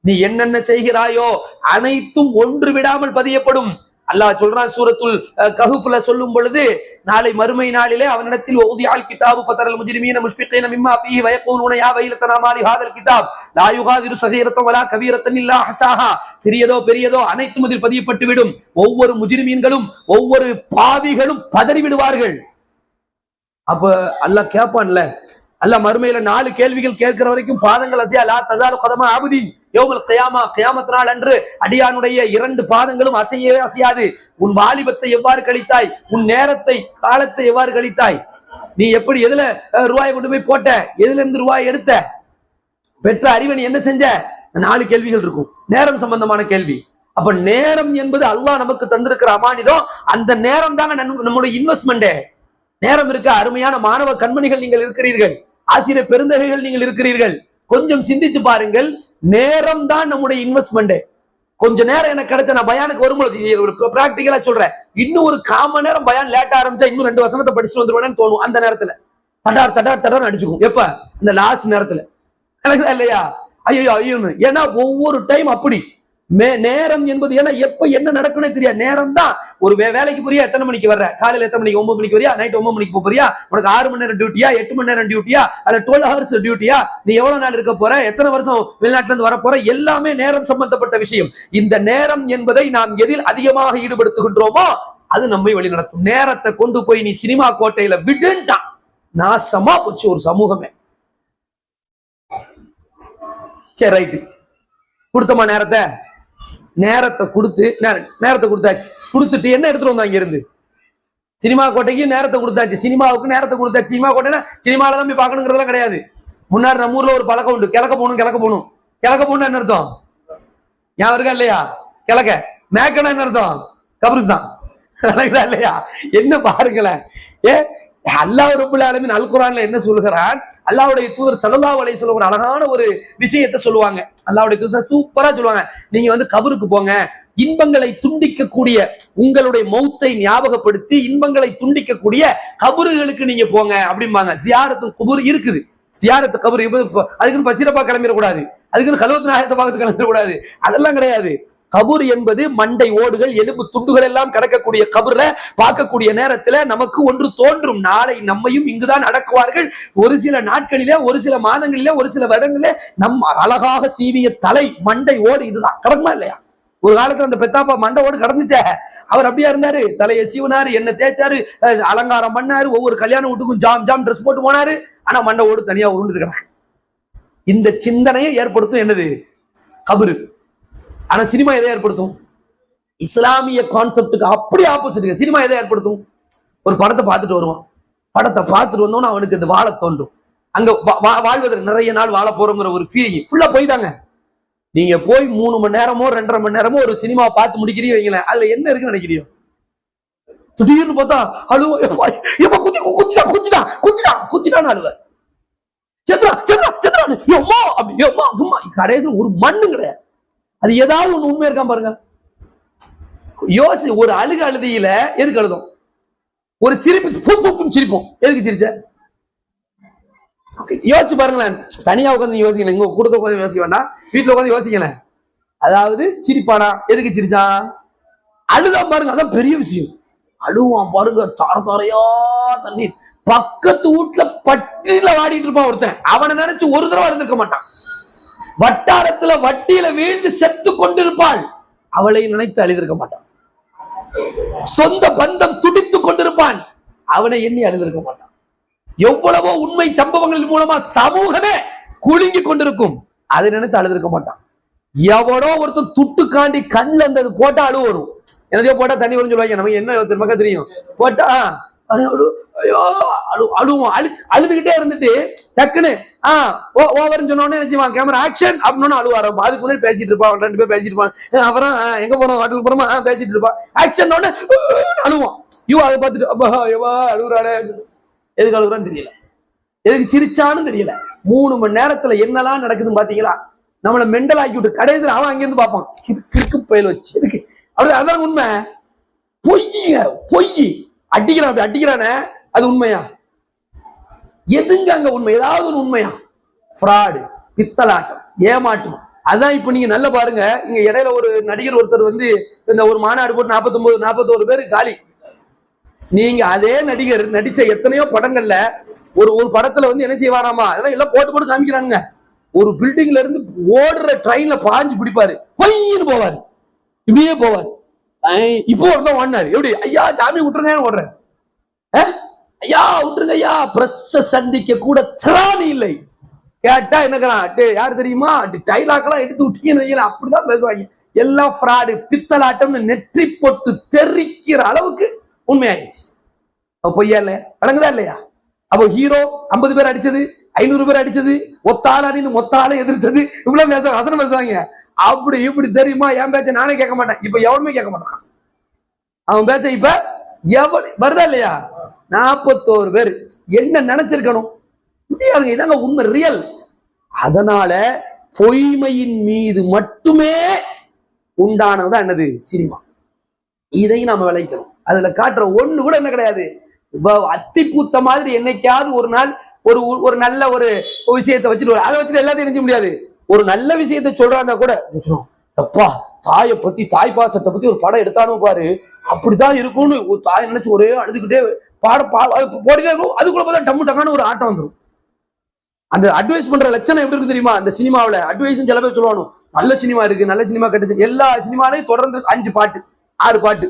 நீ என்னென்ன செய்கிறாயோ அனைத்தும் ஒன்று விடாமல் பதியப்படும். அல்லாஹ் சொல்றான் சூரத்துல் கஹ்ஃப்ல சொல்லும் பொழுது, நாளை மறுமை நாளிலே அவனிடத்தில் ஊதியால் கிதாபு ஃபதரல் முஜ்ரிமீன முஷ்ஃபிகீன மிம்மா ஃபீஹி வயகூலுன யா வைலத்தனா மா லிஹாதல் கிதாப் லா யுகாதிரு ஸகீரத்தன் வலா கபீரத்தன் இல்லா ஹஸாஹா. சிறியதோ பெரியதோ அனைத்தும் அதில் பதியப்பட்டு விடும். ஒவ்வொரு முஜ்ரிமீன்களும், ஒவ்வொரு பாவிகளும் பதறி விடுவார்கள். அப்ப அல்லாஹ் கேட்பான்ல, அல்லாஹ் மறுமையில 4 கேள்விகள் கேட்கிற வரைக்கும் பாதங்கள் அசையா. லா தஸாலு கதமா அப்தின் யௌமல் கியாமா, கியாமத் நாள் அன்று அடியானுடைய 2 பாதங்களும் அசையவே அசையாது. உன் வாலிபத்தை எவ்வாறு கழித்தாய், உன் நேரத்தை, காலத்தை எவ்வாறு கழித்தாய், நீ எப்படி எதுல ரூபாயை கொண்டு போய் போட்ட, எதுல இருந்து ரூபாய் எடுத்த, பெற்ற அறிவை நீ என்ன செஞ்ச, 4 கேள்விகள் இருக்கும், நேரம் சம்பந்தமான கேள்வி. அப்ப நேரம் என்பது அல்லாஹ் நமக்கு தந்திருக்கிற அமானிதம். அந்த நேரம் தாங்க நம்முடைய இன்வெஸ்ட்மெண்ட். நேரம் இருக்க அருமையான மாணவ கண்மணிகள் நீங்கள் இருக்கிறீர்கள், ஆசிரியர் பெருந்தகைகள் நீங்கள் இருக்கிறீர்கள். கொஞ்சம் சிந்திச்சு பாருங்கள், நேரம் தான் நம்முடைய இன்வெஸ்ட்மெண்ட். கொஞ்ச நேரம் எனக்கு கிடைச்ச, நான் பயானுக்கு வரும்போது பிராக்டிகலா சொல்றேன், இன்னும் ஒரு 1/4 மணி நேரம் பயான் லேட் ஆரம்பிச்சா இன்னும் 2 வசனத்தை படிச்சுட்டு வந்துருவேன்னு தோணும். அந்த நேரத்துல தடார் அடிச்சுக்கும். எப்ப? இந்த லாஸ்ட் நேரத்துல இல்லையா? ஐயோ. ஏன்னா ஒவ்வொரு டைம் அப்படி நேரம் என்பது, ஏன்னா எப்ப என்ன நடக்குன்னு தெரியாது. நேரம் தான். ஒரு வேலைக்கு போறியா, எத்தனை மணிக்கு வர்ற, காலையில எத்தனை மணிக்கு, 9 மணிக்கு வரியா, நைட் 9 மணிக்கு போறியா, உனக்கு 6 மணி நேரம் டியூட்டியா, 8 மணி நேரம் டியூட்டியா, அல்ல 12 ஹவர்ஸ் டியூட்டியா, நீ எவ்வளவு நாள் இருக்க போற, எத்தனை வருஷம் வெளிநாட்டுல இருந்து வர போற, எல்லாமே நேரம் சம்பந்தப்பட்ட விஷயம். இந்த நேரம் என்பதை நாம் எதில் அதிகமாக ஈடுபடுத்துகின்றோமோ அது நம்மை வழி நடத்தும். நேரத்தை கொண்டு போய் நீ சினிமா கோட்டையில விட்டுட்டான், நாசமா போச்சு ஒரு சமூகமே. சரி, ரைட்டு, கொடுத்தமா நேரத்தை கொடுத்தாச்சு. கொடுத்துட்டு என்ன எடுத்துட்டு வந்தோம் இங்க இருந்து? சினிமா கோட்டைக்கு நேரத்தை கொடுத்தாச்சு, சினிமாவுக்கு நேரத்தை கொடுத்தாச்சு. சினிமா கோட்டைனா சினிமால தான் போய் பார்க்கணுங்கிறதெல்லாம் கிடையாது. முன்னாடி நம்ம ஊர்ல ஒரு பழக்கம் உண்டு, கிழக்க போகணும் என்ன அர்த்தம்? ஞாபகம் இருக்கா இல்லையா? கிழக்க மேக்கனா என்ன அர்த்தம்? கபிரிஸ்தான் இல்லையா? என்ன பாருங்களேன். அல்லாஹ் ரப்பல் ஆலமீன் அல் குர்ஆன்ல என்ன சொல்கிறான்? அல்லாஹ்வுடைய தூதர் ஸல்லல்லாஹு அலைஹி வஸல்லம் ஒரு அழகான ஒரு விஷயத்தை சொல்லுவாங்க. அல்லாஹ்வுடைய தூதர் சூப்பரா சொல்லுவாங்க, நீங்க வந்து கபருக்கு போங்க, இன்பங்களை துண்டிக்கக்கூடிய உங்களுடைய மௌத்தை ஞாபகப்படுத்தி இன்பங்களை துண்டிக்கக்கூடிய கபறுகளுக்கு நீங்க போங்க அப்படிம்பாங்க. ஜியாரத்துல் குபூர் இருக்குது. ஜியாரத்து கபர் அதுக்குன்னு பசிரப்பா கிளம்பிடக்கூடாது, அதுக்குன்னு கல்வத்து நாயகத்தை பார்த்து கிளம்பிடக்கூடாது, அதெல்லாம் கிடையாது. கபூர் என்பது மண்டை ஓடுகள் எலும்பு துண்டுகள் எல்லாம் கிடக்கக்கூடிய கபூர்ல பார்க்கக்கூடிய நேரத்துல நமக்கு ஒன்று தோன்றும், நாளை நம்மையும் இங்குதான் அடக்குவார்கள். ஒரு சில நாட்களிலே, ஒரு சில மாதங்களிலே, ஒரு சில வருடங்களிலே நம் அழகாக சீவிய தலை மண்டை ஓடு இதுதான் கிடக்குமா இல்லையா? ஒரு காலத்துல அந்த பெத்தாப்பா மண்டை ஓடு கிடந்துச்சே, அவர் அப்படியா இருந்தாரு, தலையை சீவனாரு, என்ன தேய்ச்சாரு, அலங்காரம் பண்ணாரு, ஒவ்வொரு கல்யாண வீட்டுக்கும் ஜாம் ஜாம் ட்ரெஸ் போட்டு போனாரு, ஆனா மண்டை ஓடு தனியா உருண்டு இருக்கிறாங்க. இந்த சிந்தனையை ஏற்படுத்தும் என்னது? கபரு. ஆனா சினிமா எதை ஏற்படுத்தும்? இஸ்லாமிய கான்செப்டுக்கு அப்படி ஆப்போசிட். சினிமா எதை ஏற்படுத்தும்? ஒரு படத்தை பார்த்துட்டு வருவான், படத்தை பார்த்துட்டு வந்தோம்னா அவனுக்கு இது வாழ தோன்றும், அங்க வாழ்வதற்கு நிறைய நாள் வாழ போறோங்கிற ஒரு ஃபீலிங் ஃபுல்லா போய்தாங்க. நீங்க போய் 3 மணி நேரமோ 2.5 மணி நேரமோ ஒரு சினிமா பார்த்து முடிக்கிறீங்க வைங்களேன், அதுல என்ன இருக்குன்னு நினைக்கிறீங்க? திடீர்னு பார்த்தா அழுவ, குத்திட்டான்னு அழுவ, கடைசி ஒரு மண்ணு கிடையாது. அது ஏதாவது ஒண்ணு உண்மை இருக்கா பாருங்க. யோசி, ஒரு அழுதியில எதுக்கு அழுதும்? ஒரு சிரிப்பு சிரிப்போம், எதுக்கு சிரிச்ச? யோசிச்சு பாருங்களேன். தனியா உட்காந்து யோசிக்கல, இங்க கூட உட்காந்து யோசிக்க வேண்டாம், வீட்டுல உட்காந்து யோசிக்கல. அதாவது சிரிப்பானா, எதுக்கு சிரிச்சான்? அழுதான் பாருங்க, அதான் பெரிய விஷயம். அழுவான் பாருங்க, தாரையா தண்ணீர். பக்கத்து வீட்டுல பட்டியல வாடிட்டு இருப்பான் ஒருத்தன், அவனை நினைச்சு ஒரு தடவை இருந்திருக்க மாட்டான். வட்டாரத்துல வட்டியில வீழ்ந்து செத்து கொண்டிருப்பாள், அவளை நினைத்து அழுதிருக்க மாட்டான். சொந்த பந்தம் துடித்து கொண்டிருப்பான், அவனை எண்ணி அழுதிருக்க மாட்டான். எவ்வளவோ உண்மை சம்பவங்கள் மூலமா சமூகமே குலுங்கி கொண்டிருக்கும், அதை நினைத்து அழுதிருக்க மாட்டான். எவனோ ஒருத்தன் துட்டு காண்டி கண்ணுல இருந்தது போட்டா அழுவ வரும். என்னதையோ போட்டா தண்ணி வரும் சொல்லுவாங்க, நம்ம என்ன மக்கள் தெரியும், போட்டா அழுவோம். அழுதுகிட்டே இருந்துட்டு டக்குன்னு ஓவர்னு சொன்ன உடனே நினைச்சுவான் கேமரா ஆக்ஷன் அப்படின்னு அழுவ ஆரம்பம். அதுக்கு முன்னாடி பேசிட்டு இருப்பான், 2 பேர் பேசிட்டு இருப்பான், அப்புறம் எங்க போனோம் ஹோட்டலுக்கு போறோமா பேசிட்டு இருப்பான், ஆக்ஷன் அழுவான். அதை பார்த்துட்டு அப்பா எவா அழுகுறாரு, எதுக்கு அழுகுறான்னு தெரியல, எதுக்கு சிரிச்சான்னு தெரியல. 3 மணி நேரத்துல என்னெல்லாம் நடக்குதுன்னு பாத்தீங்களா? நம்மள மெண்டல் ஆக்கி விட்டு கடைசியில் அவன் அங்கிருந்து பார்ப்பான், கிறுக்கு பயில வச்சு எதுக்கு அப்படி. அதான் உண்மை. பொய் அடிக்கிறான், அப்படி அடிக்கிறானே, அது உண்மையா? எதுங்க அங்க உண்மை? ஏதாவது ஒரு உண்மையா? ஃப்ராடு, பித்தலாட்டம், ஏமாற்றம். அதான் இப்ப நீங்க நல்லா பாருங்க, இங்க இடையில ஒரு நடிகர் ஒருத்தர் வந்து இந்த ஒரு மாநாடு போட்டு 41 பேர் காலி. நீங்க அதே நடிகர் நடிச்ச எத்தனையோ படங்கள்ல ஒரு படத்துல வந்து என்ன செய்வாராமா, அதெல்லாம் எல்லாம் போட்டு காமிக்கிறாங்க. ஒரு பில்டிங்ல இருந்து ஓடுற ட்ரெயின்ல பாஞ்சு பிடிப்பாரு, பொய்ன்னு போவாரு, இப்படியே போவாரு. இப்போ ஒருத்தன் ஓடினாரு, எப்படி ஐயா சாமி விட்டுருங்க ஓடுறேன், ஐயா விட்டுருங்க ஐயா, பிரஸ்ஸ சந்திக்க கூட திராணி இல்லை. கேட்டா என்னக்கிறான், யாரு தெரியுமா, டைலாக்லாம் எடுத்து விட்டீங்கன்னு அப்படிதான் பேசுவாங்க. எல்லாம் ஃப்ராடு, பித்தலாட்டம்னு நெற்றி போட்டு தெரிக்கிற அளவுக்கு உண்மையாயிடுச்சு. அப்ப பொய்யா இல்லையா? அடங்குதா இல்லையா? அப்போ ஹீரோ 50 பேர் அடிச்சது, 500 பேர் அடிச்சது, மொத்தால எதிர்த்தது, இவ்வளவு வசனம் பேசுவாங்க. அப்படி இப்படி தெரியுமா? என் பேச்ச நானே கேட்க மாட்டேன், இப்ப எவனுமே கேட்க மாட்டான். அவன் பேச்ச இப்ப எவன் வருதா இல்லையா? 41 பேர் என்ன நினைச்சிருக்கணும்? முடியாதுங்க. இதாங்க உண்மை, ரியல். அதனால பொய்மையின் மீது மட்டுமே உண்டானதுதான் என்னது? சினிமா. இதையும் நாம விளைக்கணும். அதுல காட்டுற ஒண்ணு கூட என்ன கிடையாது. அத்தி பூத்த மாதிரி என்னைக்காவது ஒரு நாள் ஒரு நல்ல ஒரு விஷயத்தை வச்சுட்டு அதை வச்சுட்டு எல்லாத்தையும் நினைச்ச முடியாது. ஒரு நல்ல விஷயத்தை சொல்றாங்க கூட, அப்பா தாயை பத்தி, தாய் பாசத்தை பத்தி ஒரு படம் எடுத்தானு பாரு, அப்படித்தான் இருக்கும்னு ஒரு தாய் நினைச்சு ஒரே அழுதுகிட்டே போட்டுட்டே இருக்கும். அதுக்குள்ள பார்த்தா டம்மு டக்கான ஒரு ஆட்டம் வந்துடும். அந்த அட்வைஸ் பண்ற லட்சணம் எப்படி இருக்கு தெரியுமா? அந்த சினிமாவில அட்வைஸ் சில பேர் சொல்லுவானு, நல்ல சினிமா இருக்கு, நல்ல சினிமா கட்டுச்சு. எல்லா சினிமாலையும் தொடர்ந்து 5 பாட்டு 6 பாட்டு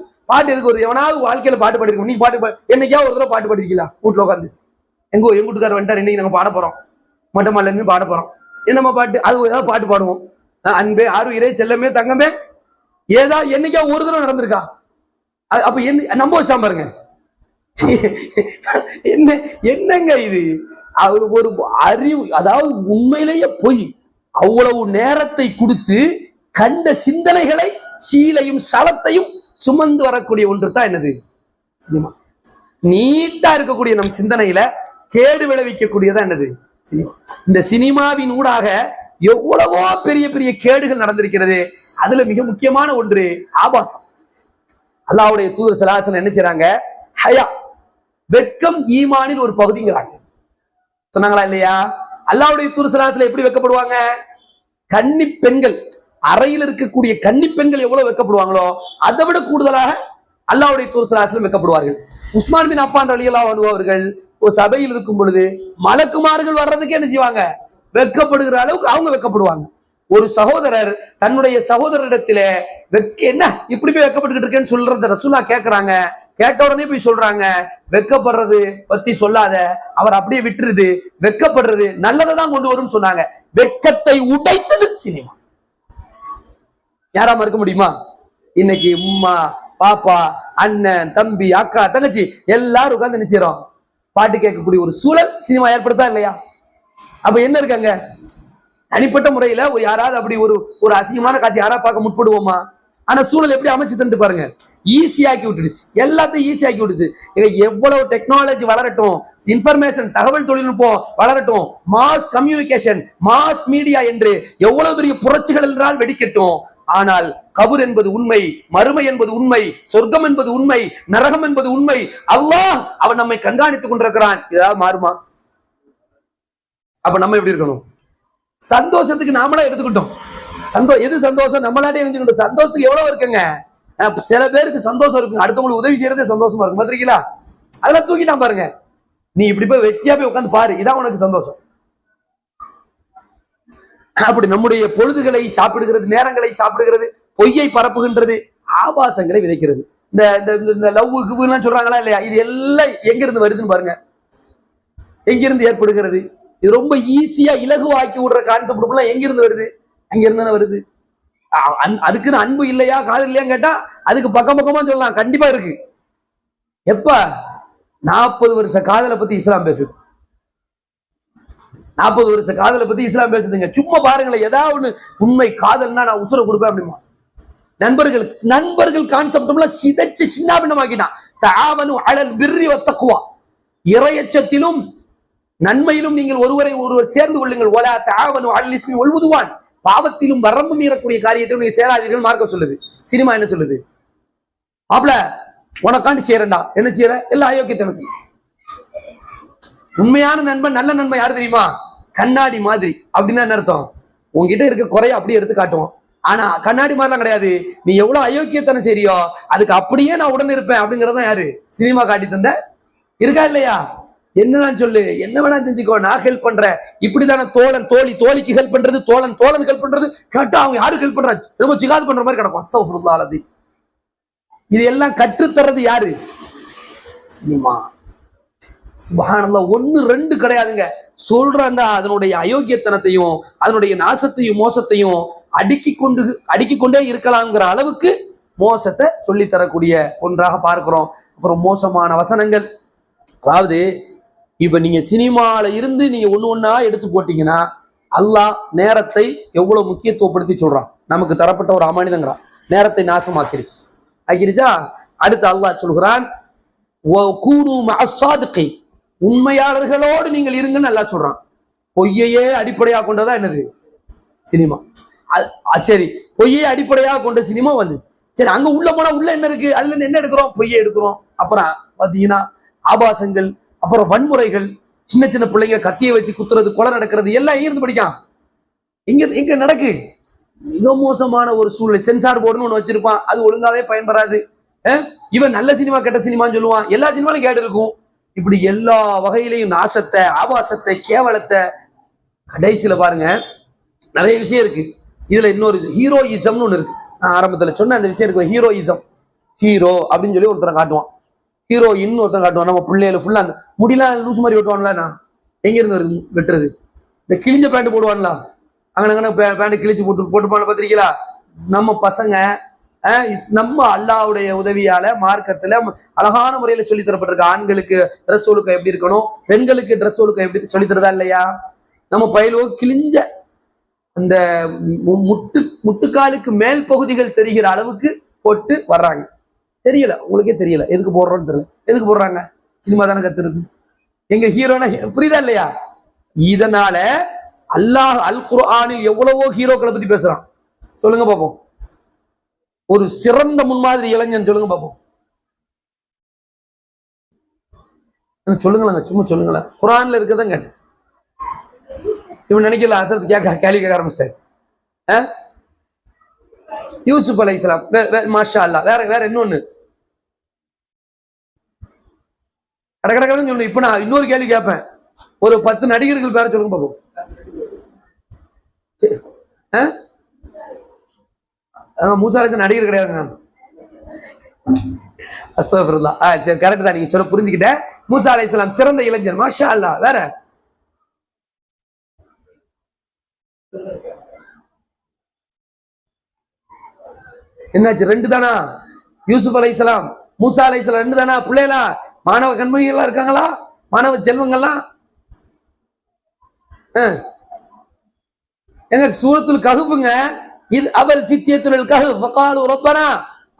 எதுக்கு? ஒரு எவனாவது வாழ்க்கையில பாட்டு பாடிருக்கோம். நீ பாட்டு என்னைக்கா ஒரு தடவை பாட்டு பாடிருக்கீங்களா? வீட்டுல உட்காந்து எங்க வீட்டுக்காரர் வந்துட்டார், இன்னைக்கு நாங்க பாட போறோம், மட்டமால பாட போறோம், என்னம்மா பாட்டு? அது ஏதாவது பாட்டு பாடுவோம். அன்பே, ஆறுயிரே, செல்லமே, தங்கமே, ஏதாவது என்னைக்கா ஒரு தடவை நடந்திருக்கா? அப்ப என்ன நம்ப வச்சா பாருங்க. என்னங்க இது? ஒரு அறிவு, அதாவது உண்மையிலேயே பொய். அவ்வளவு நேரத்தை கொடுத்து கண்ட சிந்தனைகளை சீலையும் சலத்தையும் சுமந்து வரக்கூடிய ஒன்று தான் என்னது? சினிமா. நீட்டா இருக்கக்கூடிய நம் சிந்தனையில கேடு விளைவிக்கக்கூடியதா என்னது? சினிமா. இந்த சினிமாவின் ஊடாக எவ்வளவோ பெரிய பெரிய கேடுகள் நடந்திருக்கிறது. அதுல மிக முக்கியமான ஒன்று ஆபாசம். அல்லாஹ்வுடைய தூதர் ஸல்லல்லாஹு அலைஹி வஸல்லம் என்ன செய்றாங்க? ஹயா, வெட்கம் ஈமானின் ஒரு பகுதிங்கிறாங்க. சொன்னாங்களா இல்லையா? அல்லாஹ்வுடைய தூதர் ஸல்லல்லாஹு அலைஹி வஸல்லம் எப்படி வெட்கப்படுவாங்க? கன்னி பெண்கள், அறையில் இருக்கக்கூடிய கன்னி பெண்கள் எவ்வளவு வெட்கப்படுவாங்களோ அதை விட கூடுதலாக அல்லாஹ்வுடைய தூதர் ஸல்லல்லாஹு அலைஹி வஸல்லம் வெட்கப்படுவார்கள். உஸ்மான் பின் அஃபான் ரலியல்லாஹு அன்ஹு அவர்கள் ஒரு சபையில் இருக்கும் பொழுது மலக்குமார்கள் வர்றதுக்கு என்ன செய்வாங்க? வெட்கப்படுகிற அளவுக்கு அவங்க வெட்கப்படுவாங்க. ஒரு சகோதரர் தன்னுடைய சகோதரரிடத்திலே என்ன இப்படி போய் வெட்கப்பட்டு இருக்கேன்னு சொல்றத ரசூலா கேட்கறாங்க. கேட்ட உடனே போய் சொல்றாங்க, வெட்கப்படுறது பத்தி சொல்லாத, அவர் அப்படியே விட்டுருது, வெட்கப்படுறது நல்லதை தான் கொண்டு வரும்னு சொன்னாங்க. வெட்கத்தை உடைத்தது சினிமா. யாரா மறுக்க முடியுமா? இன்னைக்கு உம்மா, பாப்பா, அண்ணன், தம்பி, அக்கா, தங்கச்சி எல்லாரும் உட்கார்ந்து நினைச்சிரோம் பாட்டு கேட்கக்கூடிய ஒரு சூழல் சினிமா ஏற்படுத்தா இல்லையா? அப்ப என்ன இருக்காங்க? தனிப்பட்ட முறையில ஒரு யாராவது அப்படி ஒரு அசிங்கமான காட்சி யாராவது பார்க்க முற்படுவோமா? ஆனா சூழல் எப்படி அமைச்சு தந்து பாருங்க. ஈஸியாக்கி விட்டுடுச்சு, எல்லாத்தையும் ஈஸியாக்கி விடுது. எவ்வளவு டெக்னாலஜி வளரட்டும், இன்ஃபர்மேஷன் தகவல் தொழில்நுட்பம் வளரட்டும், மாஸ் கம்யூனிகேஷன், மாஸ் மீடியா என்று எவ்வளவு பெரிய புரட்சிகள் என்றால் வெடிக்கட்டும், ஆனால் கபர் என்பது உண்மை, மறுமை என்பது உண்மை, சொர்க்கம் என்பது உண்மை, நரகம் என்பது உண்மை. அல்லாஹ் அவன் நம்மை கண்காணித்துக் கொண்டிருக்கிறான். ஏதாவது மாறுமா? அப்ப நம்ம எப்படி இருக்கணும்? சந்தோஷத்துக்கு நாமளா எடுத்துக்கிட்டோம். எது சந்தோஷம்? நம்மளாட்டே நினைச்சுக்கிட்டோம். சந்தோஷத்துக்கு எவ்வளவு இருக்குங்க. சில பேருக்கு சந்தோஷம் இருக்குங்க, அடுத்தவங்களுக்கு உதவி செய்யறதே சந்தோஷமா இருக்கும். பாத்திருக்கீங்களா? அதெல்லாம் தூக்கிட்டான் பாருங்க. நீ இப்படி போய் வெட்டியா போய் உட்காந்து பாரு, இதான் உனக்கு சந்தோஷம். அப்படி நம்முடைய பொழுதுகளை சாப்பிடுகிறது, நேரங்களை சாப்பிடுகிறது, பொய்யை பரப்புகின்றது, ஆபாசங்களை விதைக்கிறது. இந்த லவ் கிவ்லாம் சொல்றாங்களா இல்லையா? இது எல்லாம் எங்க இருந்து வருதுன்னு பாருங்க. எங்கிருந்து ஏற்படுகிறது? இது ரொம்ப ஈஸியா இலகுவாக்கி விடுற கான்செப்ட் எல்லாம் எங்கிருந்து வருது? அங்க இருந்து வருது. அதுக்குன்னு அன்பு இல்லையா, காதல் இல்லையான்னு கேட்டா அதுக்கு பக்கம் பக்கமா சொல்லலாம். கண்டிப்பா இருக்கு. எப்ப 40 வருஷ காதலை பத்தி இஸ்லாம் பேசுது. 40 வருஷ காதலை பத்தி இஸ்லாம் பேசுதுங்க. சும்மா பாருங்களேன், ஏதாவது ஒண்ணு உண்மை காதல்னா நான் உசுரை கொடுப்பேன் அப்படிமா. நண்பர்கள் கான்செப்ட் சிதைச்சு சின்னாபின்னமாக்கிட்டான். தஆவனு அலல் பிர்ரி வத்தக்வா, இறையச்சத்திலும் நன்மையிலும் நீங்கள் ஒருவர் சேர்ந்து கொள்ளுங்கள். வலா தஆவனு அலல் இஸ்மி வல் உதுவான், பாவத்திலும் வரம்பு மீறக்கூடிய காரியத்திலும் நீங்க சேராதீர்கள் மார்க்கம் சொல்லுது. சினிமா என்ன சொல்லுது? மாப்ள உனக்காண்டி செய்யறா, என்ன செய்யற? எல்லா அயோக்கியத்தனத்தையும். உண்மையான நண்பன், நல்ல நண்பன் யாரு தெரியுமா? கண்ணாடி மாதிரி. அப்படின்னா என்ன அர்த்தம்? உங்ககிட்ட இருக்க குறைய அப்படியே எடுத்து காட்டுவோம். ஆனா கண்ணாடி மாதிரிலாம் கிடையாது. நீ எவ்வளவு அயோக்கியத்தனம் சரியோ அதுக்கு அப்படியே நான் உடனே இருப்பேன் அப்படிங்கறதான் யாரு? சினிமா காட்டி தந்த இருக்கா இல்லையா? என்ன சொல்லு, என்ன வேணா செஞ்சுக்கோ, நான் ஹெல்ப் பண்றேன். இப்படிதானே தோழன் தோழிக்கு ஹெல்ப் பண்றது, தோழன் ஹெல்ப் பண்றது. கேட்டா அவங்க யாருக்கு ஹெல்ப் பண்றாங்க? ரொம்ப ஜிகாது பண்ற மாதிரி கிடக்கும். அஸ்தக்ஃபிருல்லாஹ் அலதீம். இது எல்லாம் கற்றுத்தர்றது யாரு? சினிமா. சுப்ஹானல்லாஹ். 1 2 கிடையாதுங்க. சொல்ற அதனுடைய அயோக்கியத்தனத்தையும் அதனுடைய நாசத்தையும் மோசத்தையும் அடுக்கிக்கொண்டே இருக்கலாம்ங்கிற அளவுக்கு மோசத்தை சொல்லி தரக்கூடிய ஒன்றாக பார்க்கிறோம். அப்புறம் மோசமான வசனங்கள். அதாவது இப்ப நீங்க சினிமால இருந்து நீங்க ஒண்ணா எடுத்து போட்டீங்கன்னா அல்லாஹ் நேரத்தை எவ்வளவு முக்கியத்துவப்படுத்தி சொல்றான். நமக்கு தரப்பட்ட ஒரு அமானிதங்கிறான். நேரத்தை நாசமாக்கிருச்சு ஆக்கிருச்சா. அடுத்து அல்லாஹ் சொல்கிறான், உண்மையாளர்களோடு நீங்கள் இருங்கன்னு அல்லாஹ் சொல்றான். பொய்யையே அடிப்படையாக கொண்டதா என்னது? சினிமா. சரி, பொய்யை அடிப்படையாக கொண்ட சினிமா வந்து சரி, அங்க உள்ள போனா உள்ள என்ன இருக்கு? அதுல இருந்து என்ன எடுக்கிறோம்? பொய்யை எடுக்கிறோம். அப்புறம் பாத்தீங்கன்னா ஆபாசங்கள், அப்புறம் வன்முறைகள், சின்ன பிள்ளைங்க கத்தியை வச்சு குத்துறது, கொலை நடக்கிறது எல்லாம் எங்கிருந்து படிக்கான்? எங்க நடக்கு? மிக மோசமான ஒரு சூழ்நிலை. சென்சார் போர்டுன்னு ஒண்ணு வச்சிருப்பான், அது ஒழுங்காவே பயன்படாது. இவன் நல்ல சினிமா கெட்ட சினிமான்னு சொல்லுவான், எல்லா சினிமாலும் கேடு இருக்கும். இப்படி எல்லா வகையிலையும் நாசத்தை, ஆபாசத்தை, கேவலத்தை. கடைசியில பாருங்க நிறைய விஷயம் இருக்கு. இதுல இன்னொரு ஹீரோயிசம்னு ஒண்ணு இருக்கு. நான் ஆரம்பத்துல சொன்ன அந்த விஷயம் இருக்கு. ஹீரோயிசம், ஹீரோ அப்படின்னு சொல்லி ஒருத்தரை காட்டுவான், ஹீரோயின் ஒருத்தன் காட்டுவான். நம்ம பிள்ளைகளை ஃபுல்லா அந்த முடியெல்லாம் லூஸ் மாதிரி வெட்டுவான்ல. நான் எங்க இருந்து வருது வெட்டுறது? இந்த கிழிஞ்ச பேண்ட் போடுவான்ல, அங்கே பேண்ட் கிழிச்சு போட்டுப்பான பார்த்திருக்கீங்களா? நம்ம பசங்க நம்ம அல்லாஹ்வுடைய உதவியால மார்க்கத்துல அழகான முறையில சொல்லி தரப்பட்டிருக்க. ஆண்களுக்கு ட்ரெஸ் ஒழுக்கம் எப்படி இருக்கணும், பெண்களுக்கு ட்ரெஸ் ஒழுக்கம் எப்படி சொல்லி தரதா இல்லையா? நம்ம பயிலோ கிழிஞ்ச அந்த முட்டுக்காலுக்கு மேல் பகுதிகள் தெரிகிற அளவுக்கு போட்டு வர்றாங்க. தெரியல, உங்களுக்கே தெரியல எதுக்கு போடுறோன்னு தெரியல. எதுக்கு போடுறாங்க? சினிமா தானே கத்துருக்கு. எங்க ஹீரோனா புரியுதா இல்லையா? இதனால அல்லாஹ் அல் குர்ஆனில் எவ்வளவோ ஹீரோக்களை பத்தி பேசுறான். சொல்லுங்க பாப்போம். ஒரு சிறந்த முன்மாதிரி இளைஞன் சொல்லுங்க பாப்போம். சொல்லுங்களேங்க, சும்மா சொல்லுங்களேன். குர்ஆன்ல இருக்கதான் கேட்டேன். இவன் நினைக்கல அசரத்து கேள்வி கேட்க ஆரம்பிச்சாரு. யூசுப் அலைஹிஸ்ஸலாம், மாஷா அல்லாஹ். வேற இன்னொன்னு கடற்கடன்னு சொல்லணும். இப்ப நான் இன்னொரு கேள்வி கேட்பேன். ஒரு 10 நடிகர்கள் பேர சொல்லுங்க பாப்போம். மூசா அலைஹிஸ்ஸலாம் நடிகர் கிடையாதுங்க. அஸ்தக்ஃபிருல்லாஹ். சரி, கரெக்ட் தான், நீங்க சொல்ல புரிஞ்சுக்கிட்டேன். மூசா அலைஹிஸ்ஸலாம் சிறந்த இளைஞர், மாஷா அல்லாஹ். வேற என்னாச்சு? 2 தானா? யூசுப் அலைஹிஸ்ஸலாம், மூசா அலைஹிஸ்ஸலாம் 2 தானா? பிள்ளைகளா? மாணவ கண்மணிகள்லாம் இருக்காங்களா? மாணவ செல்வங்கள்லாம் எங்க சூரத்துல் கஹ்ஃப்ங்க. இது அவல் ஃபித்யத்துல் கஹ்ஃப் ஃபகாலு ரப்பனா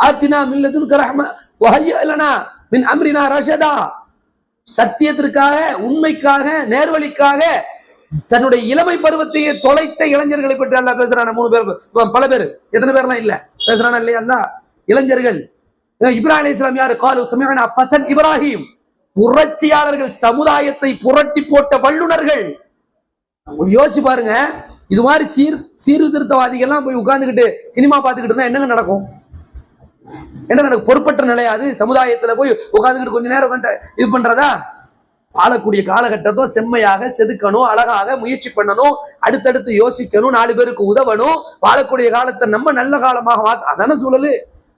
ஆத்தினா மின் லதுன்க ரஹ்ம வஹய்ய லனா மின் அம்ரினா ரஷதா. சத்தியத்திற்காக, உண்மைக்காக, நேர்வழிக்காக தன்னுடைய இளமை பருவத்தையே தொலைத்த இளைஞர்களை பற்றி அல்லாஹ் பேசுறான. 3 பேர், பல பேர், எத்தனை பேர்லாம் இல்ல பேசுறானா இல்லையா அல்லாஹ்? இளைஞர்கள். இப்ராஹிம் அலைஹிஸ்ஸலாம் யாரு? காலு சமிஅனா ஃபதன் இப்ராஹிம். புரட்சியாளர்கள், சமுதாயத்தை புரட்டி போட்ட வல்லுனர்கள். யோசிச்சு பாருங்க. இது மாதிரி சீர்திருத்தவாதிகள்லாம் போய் உட்கார்ந்துக்கிட்டு சினிமா பார்த்துக்கிட்டு இருந்தா என்னங்க நடக்கும்? என்ன நடக்கும்? பொறுப்பற்ற நிலையாது சமுதாயத்துல போய் உட்கார்ந்துக்கிட்டு கொஞ்ச நேரம் இது பண்றதா? வாழக்கூடிய காலகட்டத்தை செம்மையாக செதுக்கணும், அழகாக முயற்சி பண்ணணும், அடுத்தடுத்து யோசிக்கணும், 4 பேருக்கு உதவணும், வாழக்கூடிய காலத்தை நம்ம நல்ல காலமாக அதான சூழலு.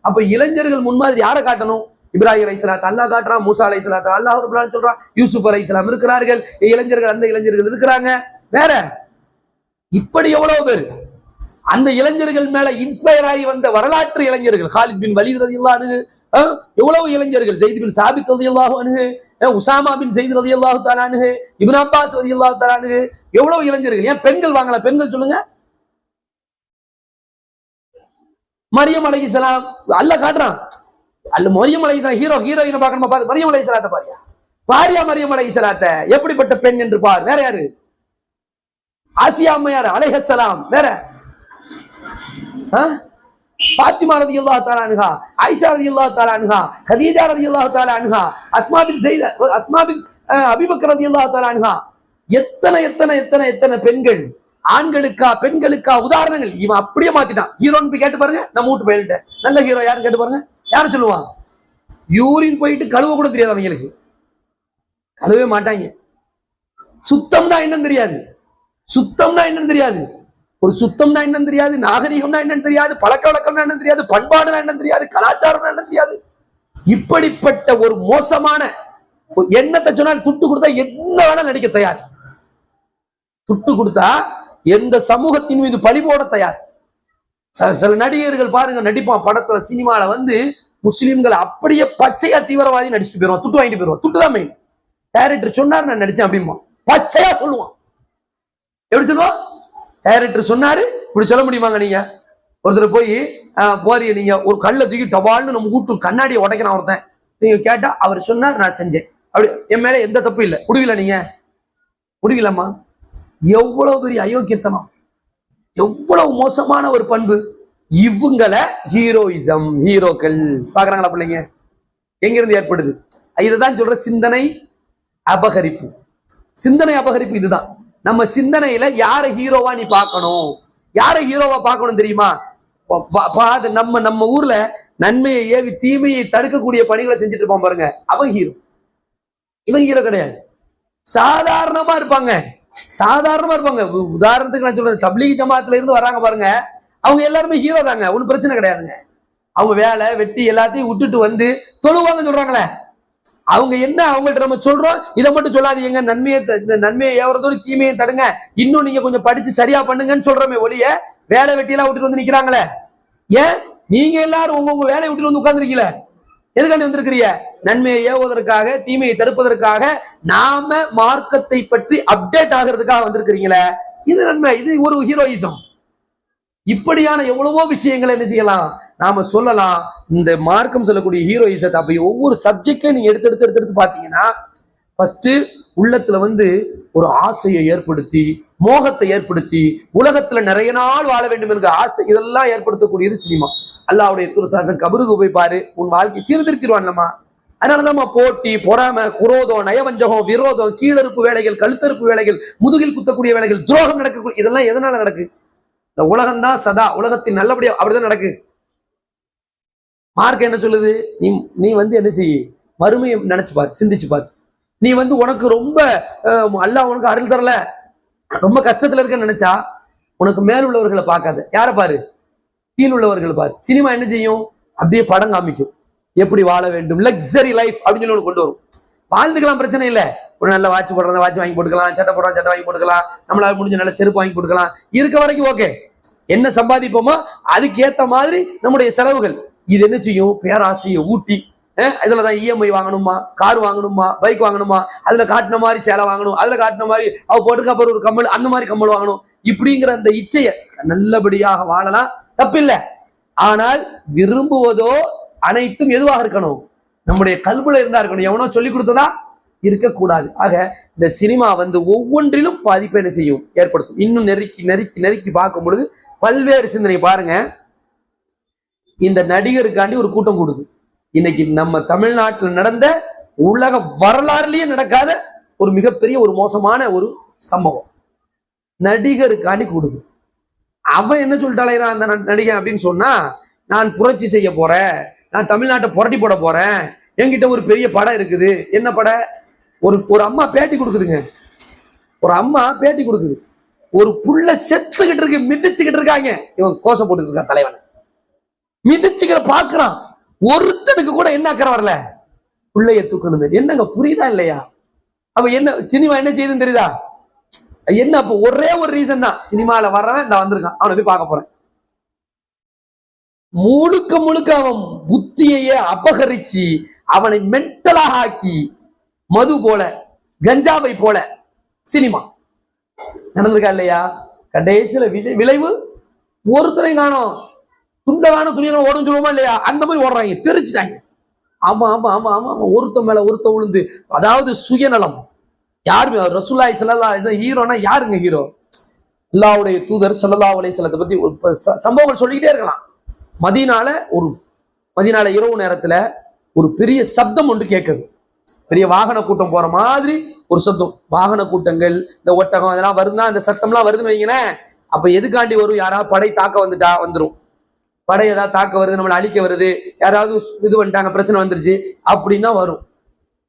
அப்ப இளைஞர்கள் முன்மாதிரி யாரை காட்டணும்? இப்ராஹிம் அலைஹிஸ்ஸலாத்தை அல்லாஹ் காட்டுறான், மூசா அலைஹிஸ்ஸலாத்தை அல்லாஹ் குர்ஆன்ல சொல்றான், யூசுப் அலைஹிஸ்ஸலாம் இருக்கிறார்கள், இளைஞர்கள், அந்த இளைஞர்கள் இருக்கிறாங்க. வேற இப்படி எவ்வளவு பேர் அந்த இளைஞர்கள் மேல இன்ஸ்பயர் ஆகி வந்த வரலாற்று இளைஞர்கள். காலித் பின் வலீத் ரலியல்லாஹு அன்ஹு, எவ்வளவு இளைஞர்கள். ஸைத் பின் சாபித் ரலியல்லாஹு அன்ஹு, உசாமா பின் ஸைத் ரலியல்லாஹு தஆலா அன்ஹு, இப்னு அப்பாஸ் ரலியல்லாஹு தஆலா அன்ஹு, எவ்வளவு இளைஞர்கள். ஏன் பெண்கள் வாங்கல? பெண்கள் சொல்லுங்க. மரியம் அலைஹிஸ்ஸலாம் அல்லாஹ் காட்டுறான். மரியம் அலைஹிஸ்ஸலாம் ஹீரோயினை பார்க்கணுமா? பாரு மரியம் அலைஹிஸ்ஸலாத்தை பாரியா. மரியம் அலைஹிஸ்ஸலாத்தை எப்படிப்பட்ட பெண் என்று பார். வேற யாரு? ஆசியா அம்மையார் அலைஹிஸ்ஸலாம். வேற ஃபாத்திமா ரலியல்லாஹு தஆலா அன்ஹா, ஆயிஷா ரலியல்லாஹு தஆலா அன்ஹா, கதீஜா ரலியல்லாஹு தஆலா அன்ஹா, அஸ்மா பின் அபீ பக்கர் ரலியல்லாஹு தஆலா அன்ஹா. எத்தனை எத்தனை எத்தனை எத்தனை பெண்கள், ஆண்களுக்கா பெண்களுக்கா உதாரணங்கள். இவன் அப்படியே மாத்திட்டான். ஹீரோன்னு போய் கேட்டு பாருங்க. நம்ம வீட்டு போயிட்டு நல்ல ஹீரோ யாருன்னு கேட்டு பாருங்க. யாரு சொல்லுவான்? யூரின் போயிட்டு கழுவ கூட தெரியாது அவங்களுக்கு. கழுவே மாட்டாங்க. சுத்தம் தான் என்னன்னு தெரியாது. சுத்தம்னா என்னன்னு தெரியாது. ஒரு சுத்தம்னா என்னன்னு தெரியாது, நாகரிகம்னா என்னன்னு தெரியாது, பழக்க வழக்கம்னா என்னன்னு தெரியாது, பண்பாடுனா என்னன்னு தெரியாது, கலாச்சாரம்னா என்னன்னு தெரியாது. இப்படிப்பட்ட ஒரு மோசமான எண்ணத்தை சொன்னால் துட்டு கொடுத்தா என்ன வேணா நடிக்க தயார். துட்டு கொடுத்தா எந்த சமூகத்தின் மீது பழி போட தயார். சில நடிகர்கள் பாருங்க, நடிப்பான் படத்துல, சினிமால வந்து முஸ்லிம்களை அப்படியே பச்சையா தீவிரவாதி நடிச்சுட்டு போயிருவான். துட்டு வாங்கிட்டு போயிருவான். துட்டு தான் மெயின். டைரக்டர் சொன்னார் நான் நடிச்சேன் அப்படிமா பச்சையா சொல்லுவான். எப்படி சொல்லுவான்? டைரக்டர் சொன்னாரு. இப்படி சொல்ல முடியுமாங்க? நீங்க ஒருத்தர் போய் போறீங்க, நீங்க ஒரு கல்லை தூக்கி டபால்னு நம்ம வீட்டு கண்ணாடியை உடைக்கிறான் ஒருத்தன். நீங்க கேட்டா அவர் சொன்னார் நான் செஞ்சேன், அப்படி என் மேல எந்த தப்பு இல்லை, முடியல. நீங்க முடியலம்மா. எவ்வளவு பெரிய அயோக்கியத்தனம், எவ்வளவு மோசமான ஒரு பண்பு. இவங்களை ஹீரோயிசம், ஹீரோக்கள் பாக்குறாங்களா பிள்ளைங்க? எங்கிருந்து ஏற்படுது? இதுதான் சொல்ற சிந்தனை அபகரிப்பு. சிந்தனை அபகரிப்பு இதுதான். நம்ம சிந்தனையில யார ஹீரோவா நீ பார்க்கணும், யார ஹீரோவா பார்க்கணும் தெரியுமா? நம்ம ஊர்ல நன்மையை ஏவி தீமையை தடுக்கக்கூடிய பணிகளை செஞ்சுட்டு இருப்பான் பாருங்க, அவன் ஹீரோ. இவன் ஹீரோ கிடையாது. சாதாரணமா இருப்பாங்க, சாதாரணமா இருப்பாங்க. உதாரணத்துக்கு நான் சொல்றேன், தப்லீக் ஜமாத்துல இருந்து வராங்க பாருங்க, அவங்க எல்லாருமே ஹீரோ தாங்க, ஒன்னும் பிரச்சனை கிடையாதுங்க. அவங்க வேலை வெட்டி எல்லாத்தையும் விட்டுட்டு வந்து தொழுவாங்க சொல்றாங்களே, அவங்க என்ன அவங்கள்ட்ட நம்ம சொல்றோம், இதை மட்டும் சொல்லாதீங்க, நன்மையை ஏவறதோடு தீமையை தடுங்க, இன்னும் நீங்க கொஞ்சம் படிச்சு சரியா பண்ணுங்கன்னு சொல்றோமே ஒழிய, வேலை வெட்டியெல்லாம் விட்டுட்டு வந்து நிக்கிறாங்களே. ஏன் நீங்க எல்லாரும் உங்க வேலையை விட்டுட்டு வந்து உட்கார்ந்துருக்கீங்களே, எதுக்காண்டி வந்திருக்கிறீங்க? நன்மையை ஏவுவதற்காக, தீமையை தடுப்பதற்காக, நாம மார்க்கத்தை பற்றி அப்டேட் ஆகிறதுக்காக வந்திருக்கிறீங்களே. இது நன்மை, இது ஒரு ஹீரோயிசம். இப்படியான எவ்வளவோ விஷயங்களை என்ன செய்யலாம், நாம சொல்லலாம். இந்த மார்க்கம் சொல்லக்கூடிய ஹீரோயிசத்தை அப்ப ஒவ்வொரு சப்ஜெக்ட்ல நீங்க எடுத்து எடுத்து எடுத்து எடுத்து பாத்தீங்கன்னா, ஃபர்ஸ்ட் உள்ளத்துல ஒரு ஆசையை ஏற்படுத்தி, மோகத்தை ஏற்படுத்தி, உலகத்துல நிறைய நாள் வாழ வேண்டும் என்கிற ஆசை, இதெல்லாம் ஏற்படுத்தக்கூடியது சினிமா. அல்லாஹ்வுடைய தூதர் கபருக்கு போய் பாரு, உன் வாழ்க்கை சீர்திருத்திடுவான்லமா. அதனாலதான் போட்டி, பொறாமை, குரோதம், நயவஞ்சகம், விரோதம், கீழறுப்பு வேலைகள், கழுத்தறுப்பு வேலைகள், முதுகில் குத்தக்கூடிய வேலைகள், துரோகம் நடக்கக்கூடிய, இதெல்லாம் எதனால நடக்கு? இந்த உலகம் தான் சதா உலகத்தின் நல்லபடியா அப்படிதான் நடக்கு. மார்க் என்ன சொல்லுது? நீ என்ன செய்ய, மறுமையை நினைச்சு பாரு, சிந்திச்சு பாரு. நீ உனக்கு ரொம்ப அல்லாஹ் உனக்கு அருள் தரல, ரொம்ப கஷ்டத்துல இருக்க நினைச்சா உனக்கு மேல் உள்ளவர்களை பார்க்காத, யாரை பாரு, கீழ் உள்ளவர்களை பாரு. சினிமா என்ன செய்யும்? அப்படியே படம் காமிக்கும், எப்படி வாழ வேண்டும், லக்ஸரி லைஃப் அப்படின்னு சொல்லி கொண்டு வரும். வாழ்ந்துக்கலாம், பிரச்சனை இல்லை. ஒரு நல்ல வாட்ச் போடுறத வாட்ச் வாங்கி போட்டுக்கலாம், சட்டை போடுறோம் சட்டை வாங்கி போட்டுக்கலாம், நம்மளால முடிஞ்ச நல்ல செருப்பு வாங்கி போட்டுக்கலாம். இருக்க வரைக்கும் ஓகே. என்ன சம்பாதிப்போமோ அதுக்கு ஏத்த மாதிரி நம்முடைய செலவுகள். இது என்ன செய்யும்? பேராசையை ஊட்டி, இதுலதான் இஎம்ஐ வாங்கணுமா, கார் வாங்கணுமா, பைக் வாங்கணுமா, அதுல காட்டின மாதிரி சேலை வாங்கணும், அதுல காட்டின மாதிரி அவ போட்டுக்க அப்புறம் ஒரு கம்மல், அந்த மாதிரி கம்மல் வாங்கணும். இப்படிங்கிற அந்த இச்சையை நல்லபடியாக வாழலாம், தப்பில்லை. ஆனால் விரும்புவதோ அனைத்தும் எதுவாக இருக்கணும்? நம்முடைய கல்வில இருந்தா இருக்கணும். எவனோ சொல்லி கொடுத்ததா இருக்கக்கூடாது. ஆக இந்த சினிமா ஒவ்வொன்றிலும் பாதிப்பை என்ன செய்யும்? ஏற்படுத்தும். இன்னும் நெருக்கி நெருக்கி நெருக்கி பார்க்கும் பொழுது பல்வேறு சிந்தனை பாருங்க. இந்த நடிகருக்காண்டி ஒரு கூட்டம் கூடுது. இன்னைக்கு நம்ம தமிழ்நாட்டில் நடந்த உலக வரலாறுலயே நடக்காத ஒரு மிகப்பெரிய ஒரு மோசமான ஒரு சம்பவம். நடிகருக்காண்டி கூடுது. அவன் என்ன சொல்லிட்டாலே அந்த நடிகன் அப்படின்னு சொன்னா, நான் புரட்சி செய்ய போறேன், நான் தமிழ்நாட்டை புரட்டி போட போறேன், என்கிட்ட ஒரு பெரிய படம் இருக்குது. என்ன படம்? ஒரு அம்மா பேட்டி கொடுக்குதுங்க. ஒரு அம்மா பேட்டி கொடுக்குது. ஒரு புள்ள செத்துக்கிட்டு இருக்கு, மிதிச்சுக்கிட்டு இருக்காங்க. இவன் கோஷம் போட்டுக்கிட்டு இருக்கான், தலைவனை மிதிச்சுக்கிற பாக்குறான். ஒருத்தனுக்கு கூட என்ன அக்கறை வரல, பிள்ளைய தூக்கணும். என்னங்க புரியுதா இல்லையா? அப்ப என்ன சினிமா என்ன செய்யுதுன்னு தெரியுதா? என்ன அப்ப ஒரே ஒரு ரீசன் தான், சினிமால வர்றவன் இந்த வந்திருக்கான், அவனை போய் பார்க்க போறேன். முழுக்க முழுக்க அவன் புத்தியையே அபகரிச்சு அவனை மென்டலாக ஆக்கி, மது போல கஞ்சாவை போல சினிமா நடந்திருக்கா இல்லையா? கடைசியில விளைவு ஒருத்தரை காணும், துண்ட காணும், துணியை ஓடும் சொல்லுவோமா இல்லையா? அந்த மாதிரி ஓடுறாங்க, தெரிச்சுட்டாங்க. ஆமா ஆமா ஆமா ஆமா ஆமா, ஒருத்த மேல ஒருத்த உளுந்து. அதாவது சுயநலம். யாருமே ரசூலுல்லாஹி ஸல்லல்லாஹு அலைஹி வஸல்லம் ஹீரோனா யாருங்க ஹீரோ? அல்லாஹ்வுடைய தூதர் ஸல்லல்லாஹு அலைஹி வஸல்லத்தை பத்தி சம்பவங்கள் சொல்லிக்கிட்டே இருக்கலாம். மதீனால இரவு நேரத்துல ஒரு பெரிய சப்தம் ஒன்று கேட்குது. பெரிய வாகன கூட்டம் போற மாதிரி ஒரு சப்தம். வாகன கூட்டங்கள், இந்த ஒட்டகம் அதெல்லாம் வருதுன்னா, அந்த சத்தம்லாம் வருதுன்னு வைங்களேன். அப்ப எதுக்காண்டி வரும்? யாராவது படை தாக்க வந்துரும். படை ஏதாவது தாக்க வருது, நம்மளை அழிக்க வருது, யாராவது இது பண்ணிட்டாங்க, பிரச்சனை வந்துருச்சு அப்படின்னா வரும்.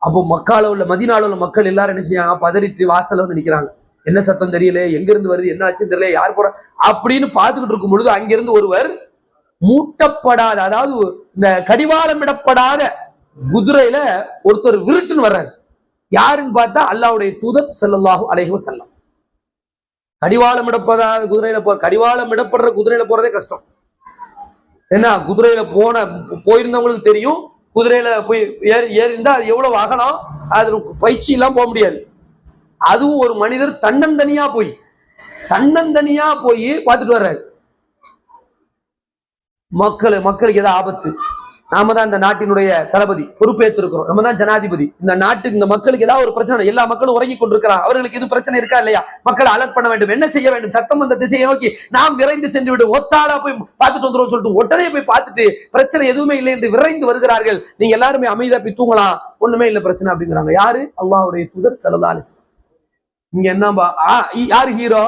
அப்போ மதீனால உள்ள மக்கள் எல்லாரும் என்ன செய்யாங்க? பதறிட்டு வாசல்ல நிக்கிறாங்க. என்ன சத்தம் தெரியல, எங்க இருந்து வருது, என்ன ஆச்சுன்னு தெரியல, யார் போற அப்படின்னு பார்த்துக்கிட்டு இருக்கும் பொழுது அங்கிருந்து ஒருவர் மூட்டப்படாத, அதாவது இந்த கடிவாளமிடப்படாத குதிரையில ஒருத்தர் விருட்டுன்னு வர்றாரு. யாருன்னு பார்த்தா அல்லாஹ்வுடைய தூதர் ஸல்லல்லாஹு அலைஹி வஸல்லம். கடிவாளமிடப்படாத குதிரையில கடிவாளமிடப்படுற குதிரையில போறதே கஷ்டம். ஏன்னா குதிரையில போயிருந்தவங்களுக்கு தெரியும். குதிரையில போய் ஏறிந்தா அது எவ்வளவு அகலம், அது பயிற்சி எல்லாம் போக முடியாது. அதுவும் ஒரு மனிதர் தன்னந்தனியா போய் பார்த்துட்டு வர்றாரு. மக்களுக்கு ஏதாவது ஆபத்து, நாம தான் இந்த நாட்டினுடைய தளபதி, பொறுப்பேற்றிருக்கிறோம், நம்ம தான் ஜனாதிபதி. இந்த நாட்டுக்கு, இந்த மக்களுக்கு ஏதாவது ஒரு பிரச்சனை, எல்லா மக்களும் உறங்கி கொண்டிருக்கிறார், அவர்களுக்கு இது பிரச்சனை இருக்கா இல்லையா? மக்களை அலர்ட் பண்ண வேண்டும். என்ன செய்ய வேண்டும்? சட்டம் அந்த திசையை நோக்கி நாம் விரைந்து சென்று விடும். ஒத்தாளா போய் பார்த்துட்டு வந்துடும் சொல்லிட்டு உடனே போய் பார்த்துட்டு பிரச்சனை எதுவுமே இல்லை என்று விரைந்து வருகிறார்கள். நீங்க எல்லாருமே அமைதியா போய் தூங்கலாம், ஒண்ணுமே இல்லை பிரச்சனை அப்படிங்கிறாங்க. யாரு? அல்லாஹ்வுடைய தூதர் ஸல்லல்லாஹு அலைஹி வஸல்லம். இங்க என்னப்பா யாரு ஹீரோ?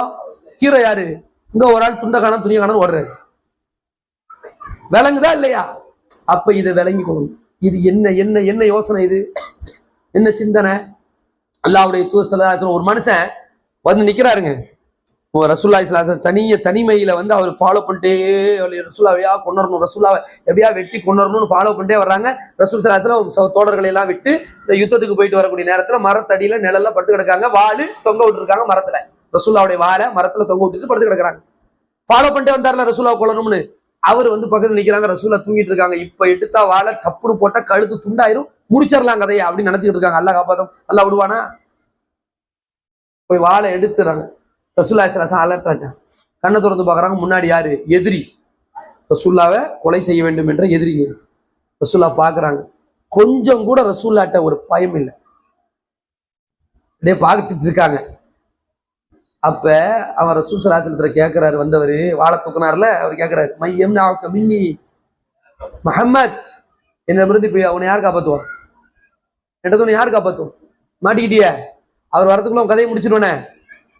யாரு? இங்க ஒரு ஆள் துண்டகானம் துணியகானம் ஓடுறாரு. விளங்குதா இல்லையா? அப்ப இதை விளங்கி கொள்ளும். இது என்ன என்ன என்ன யோசனை, இது என்ன சிந்தனை? அல்லாஹ்வுடைய தூதர் ஸல்லல்லாஹு அலைஹி வஸல்லம் ஒரு மனுஷன் நிக்கிறாருங்க. ரசூலுல்லாஹி ஸல்லல்லாஹு அலைஹி வஸல்லம் தனிமையில அவர் ஃபாலோ பண்ணிட்டே, ரசூலாவையா கொண்டுறணும், ரசூலாவை எப்படியா வெட்டி கொண்டுறணும்னு ஃபாலோ பண்ணிட்டே வர்றாங்க. ரசூல் ஸல்லல்லாஹு அலைஹி வஸல்லம் தோழர்களை எல்லாம் விட்டு இந்த யுத்தத்துக்கு போயிட்டு வரக்கூடிய நேரத்துல மரத்தடியில நிழல்ல படுத்து கிடக்காங்க. வாளு தொங்க விட்டுருக்காங்க மரத்துல. ரசூலாவுடைய வாழை மரத்துல தொங்க விட்டுட்டு படுத்து கிடக்குறாங்க. ஃபாலோ பண்ணிட்டே வந்தார்ல ரசூலாவை கொல்லணும்னு. அவர் பக்கத்துல நிக்கிறாங்க, ரசூலா தூங்கிட்டு இருக்காங்க. இப்ப எடுத்தா வாழை தப்புன்னு போட்டா கழுத்து துண்டாயிரும், முடிச்சிடலாம் கதையா அப்படின்னு நினைச்சுக்கிட்டு இருக்காங்க. அல்லாஹ் காப்பாத்தும், அல்லாஹ் விடுவானா? போய் வாழை எடுத்துறாங்க. ரசூலுல்லாஹி ஸல்லல்லாஹு அலைஹி வஸல்லம் அலர்ட் ஆயிட்டாங்க. கண்ணை திறந்து பார்க்குறாங்க, முன்னாடி யாரு? எதிரி. ரசூல்லாவை கொலை செய்ய வேண்டும் என்ற எதிரிங்க. ரசூல்லா பார்க்குறாங்க, கொஞ்சம் கூட ரசூல்லாட்ட ஒரு பயம் இல்லை, அப்படியே பார்த்துட்டு இருக்காங்க. அப்ப அவர் ரசூல் ஸல்லல்லாஹு அலைஹி வஸல்லம் கேட்கிறாரு, வந்தவர் வாழை தூக்குனார்ல, அவர் கேட்கிறாரு, மையம் மின்னி முஹம்மத், என்ன விருது போய் அவனை யார் காப்பாத்துவான்? என்னது யார் காப்பாத்தும்? மாட்டிக்கிட்டிய, அவர் வரதுக்குள்ள கதையை முடிச்சிருவனே,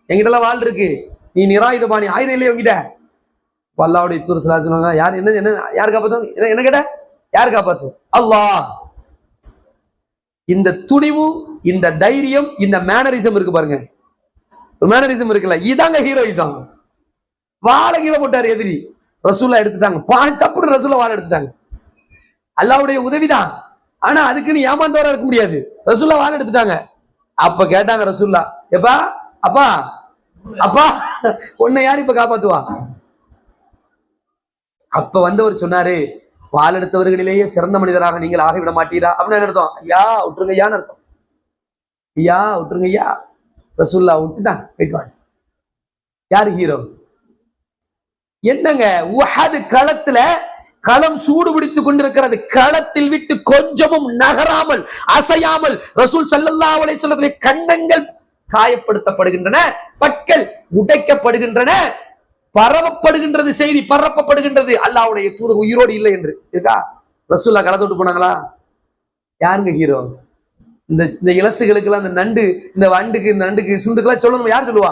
என்கிட்டலாம் வாழ் இருக்கு, நீ நிராயுதபாணி, ஆயுதம் இல்லையே உங்ககிட்ட. அல்லாஹ்வுடைய தூதர் ஸல்லல்லாஹு அலைஹி வஸல்லம் யார் என்ன யார் காப்பாத்தும்? என்ன கேட்ட? யார் காப்பாத்தும்? அல்லாஹ். இந்த துணிவு, இந்த தைரியம், இந்த மேனரிசம் இருக்கு பாருங்க, மேனரிசம் இருக்குல்ல, இதாங்க ஹீரோயிசம். வாழை கீழே போட்டாரு எதிரி, ரசூல்லா எடுத்துட்டாங்க, பாஞ்சப்படி ரசூல்லா வாழை எடுத்துட்டாங்க. அல்லாஹ்வுடைய உதவிதான், ஆனா அதுக்குன்னு ஏமாந்தவரா இருக்க முடியாது. ரசூல்லா வாழை எடுத்துட்டாங்க. அப்ப கேட்டாங்க ரசூல்லா, எப்பா அப்பா அப்பா உன்னை யார் இப்ப காப்பாத்துவா? அப்ப வந்தவர் சொன்னாரு, வாள் எடுத்தவர்களிலேயே சிறந்த மனிதராக நீங்கள் ஆகிவிட மாட்டீரா அப்படின்னு அர்த்தம். ஐயா விட்டுருங்க ஐயான்னு அர்த்தம். ஐயா விட்டுருங்க ஐயா. ரசூல்லா விட்டுட்டான், போயிட்டு வாங்க. யாரு ஹீரோ? என்னங்க, உஹது களத்துல களம் சூடு பிடித்துக் கொண்டிருக்கிறது, களத்தில் விட்டு கொஞ்சமும் நகராமல் அசையாமல் ரசூல் ஸல்லல்லாஹு அலைஹி வஸல்லம் கன்னங்கள் காயப்படுத்தப்படுகின்றன, பற்கள் உடைக்கப்படுகின்றன, பரவப்படுகின்றது, செய்தி பரப்பப்படுகின்றது, அல்லாஹ்வுடைய தூதர் உயிரோடு இல்லை என்று இருக்கா? ரசூல்லா களத்தை விட்டு போனாங்களா? யாருங்க ஹீரோ? இந்த இலசுகளுக்கு எல்லாம், இந்த நண்டு, இந்த வண்டுக்கு, இந்த நண்டுக்கு, சுண்டுக்கெல்லாம் சொல்லணும், யார் சொல்லுவா?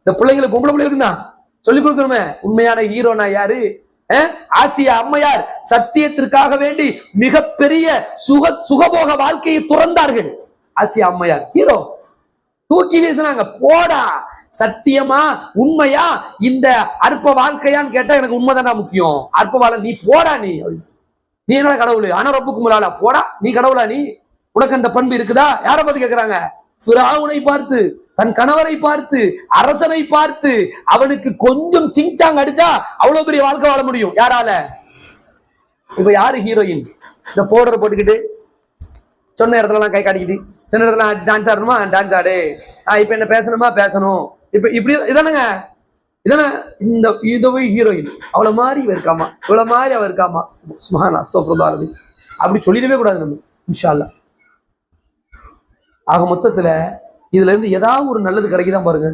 இந்த பிள்ளைங்களுக்கு, பொம்பளை பிள்ளைகளுக்கு தான் சொல்லிக் கொடுக்கணுமே. உண்மையான ஹீரோனா யாரு? ஆசியா அம்மையார் சத்தியத்திற்காக வேண்டி மிகப்பெரிய சுகபோக வாழ்க்கையை துறந்தார்கள். ஆசியா அம்மையார் ஹீரோ. தூக்கி வீசினாங்க, போடா, சத்தியமா உண்மையா இந்த அற்ப வாழ்க்கையான்னு கேட்டா எனக்கு உண்மைதானா முக்கியம், அற்ப வாழ நீ போடா, நீ என்ன கடவுள்? ஆனா ரப்புக்கும் முலாலா, போடா நீ கடவுளா? நீ உனக்கு அந்த பண்பு இருக்குதா? யாரை பார்த்து கேட்கிறாங்க? ஃபிரௌனை பார்த்து, தன் கணவரை பார்த்து, அரசனை பார்த்து, அவனுக்கு கொஞ்சம் சிங்சாங் அடிச்சா அவ்வளவு பெரிய வாழ்க்கை வாழ முடியும். யாரால? இப்ப யாரு ஹீரோயின்? இந்த பவுடர் போட்டுக்கிட்டு, சொன்ன இடத்துலலாம் கை காட்டிக்கிட்டு, சின்ன இடத்துல டான்ஸ் ஆடணுமா டான்ஸ் ஆடு, இப்ப என்ன பேசணுமா பேசணும், இப்ப இப்படி இதானுங்க, இதானே இந்த இதுவே ஹீரோயின். அவ்வளவு மாதிரி இவ இருக்காமா, இவ்வளவு மாதிரி அவ இருக்காமா, சுப்ஹானல்லாஹ் அஸ்தக்ஃபிருல்லாஹ், அப்படி சொல்லிடவே கூடாது நம்ம, இன்ஷா அல்லாஹ். ஆக மொத்தத்துல இதுல இருந்து ஏதாவது ஒரு நல்லது கிடைக்குதான் பாருங்க.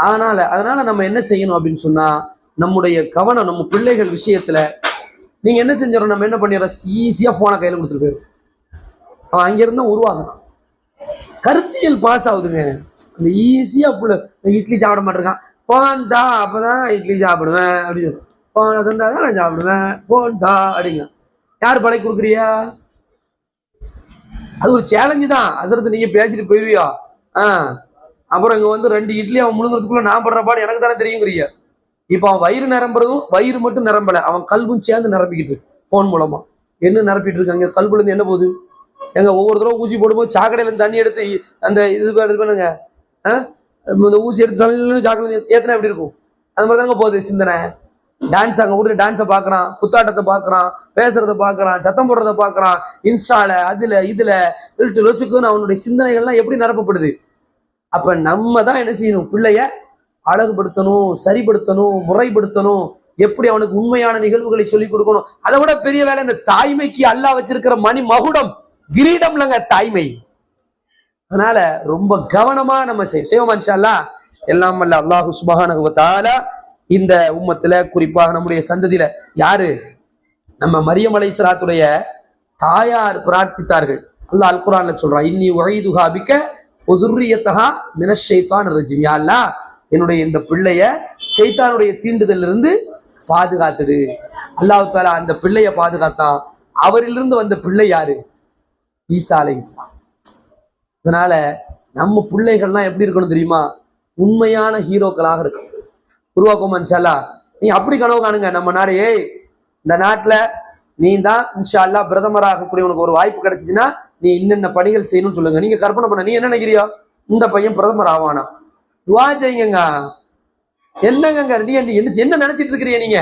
அதனால நம்ம என்ன செய்யணும் அப்படின்னு சொன்னா, நம்முடைய கவனம் நம்ம பிள்ளைகள் விஷயத்துல, நீங்க என்ன செஞ்சிடறோம், நம்ம என்ன பண்ணிடுறோம், ஈஸியா போனை கையில கொடுத்துட்டு போயிடும். அவன் அங்கிருந்தா உருவாகணும், கருத்தியல் பாஸ் ஆகுதுங்க. அந்த ஈஸியா புள்ள இட்லி சாப்பிட மாட்டிருக்கான், போன்டா அப்பதான் இட்லி சாப்பிடுவேன் அப்படின்னு, போன தந்தாதான் நான் சாப்பிடுவேன், போன்டா அப்படிங்க. யார் பழகி கொடுக்குறியா? அது ஒரு சேலஞ்சு தான். அசரத்து நீங்க பேசிட்டு போயிருவியா, அப்புறம் இங்க வந்து 2 இட்லி அவன் முழுங்குறதுக்குள்ள நான் படுற பாடு எனக்கு தானே தெரியுங்கிறிய. இப்ப அவன் வயிறு நிரம்புறதும், வயிறு மட்டும் நிரம்பல, அவன் கல்வும் சேர்ந்து நிரம்பிக்கிட்டு இருக்கு. போன் மூலமா என்ன நிரப்பிட்டு இருக்காங்க? கல்புல இருந்து என்ன போகுது? எங்க ஒவ்வொரு தடவை ஊசி போடும்போது சாக்கடையில இருந்து தண்ணி எடுத்து அந்த இது பண்ணுங்க, இந்த ஊசி எடுத்து சாக்கடை ஏத்தனா எப்படி இருக்கும்? அந்த மாதிரி தாங்க போகுது சிந்தனை. டான்ஸ் அங்க கூட டான்ஸை பாக்குறான், குத்தாட்டத்தை பாக்குறான், பேசுறத பாக்குறான், சத்தம் போடுறத பாக்குறான், இன்ஸ்டால அதுல இதுல லொசுக்குன்னு அவனுடைய சிந்தனைகள்லாம் எப்படி நிரப்பப்படுது? அப்ப நம்ம தான் என்ன செய்யணும், பிள்ளைய அழகுபடுத்தணும், சரிப்படுத்தணும், முறைப்படுத்தணும், எப்படி அவனுக்கு உண்மையான நிகழ்வுகளை சொல்லிக் கொடுக்கணும். அதை விட பெரிய வேலை இந்த தாய்மைக்கு அல்லாஹ் வச்சிருக்கிற மணி மகுடம், கிரீடம் இல்லைங்க தாய்மை. அதனால ரொம்ப கவனமா நம்ம செய்வோம் இன்ஷா அல்லாஹ். எல்லாம் அல்ல அல்லாஹு சுப்ஹானஹு வ தஆலா இந்த உம்மத்துல, குறிப்பாக நம்முடைய சந்ததியில யாரு, நம்ம மரியம் அலைஹிஸ்ஸலாத்துடைய தாயார் பிரார்த்தித்தார்கள். அல்லாஹ் அல் குர்ஆன்ல சொல்றான், இன்னி உஈதுஹா பிக வ ذُرِّيَّتَهَا மின ஷைத்தானிர் ரஜீம். யா அல்லாஹ், என்னுடைய இந்த பிள்ளைய ஷைத்தானுடைய தீண்டுதல்ல இருந்து பாதுகாத்துடு. அல்லாஹ் தஆலா அந்த பிள்ளைய பாதுகாத்தான். அவரிலிருந்து வந்த பிள்ளை யாரு? ஈசா அலைஹிஸ்ஸலாம். அதனால நம்ம பிள்ளைகள்லாம் எப்படி இருக்கணும் தெரியுமா? உண்மையான ஹீரோக்களாக இருக்கணும், உருவாக்கும் இன்ஷா அல்லாஹ். நீ அப்படி கனவு காணுங்க, நம்ம நாடு, இந்த நாட்டுல நீ தான் இன்ஷா அல்லாஹ் பிரதமராக கூடிய உனக்கு ஒரு வாய்ப்பு கிடைச்சிச்சுன்னா நீ என்னென்ன பணிகள் செய்யணும்னு சொல்லுங்க. நீங்க கற்பனை பண்ண, நீ என்ன நினைக்கிறியோ, இந்த பையன் பிரதமர் ஆவானா? துஆ செய்யுங்க. என்னங்க என்ன நினைச்சிட்டு இருக்கிறீங்க நீங்க?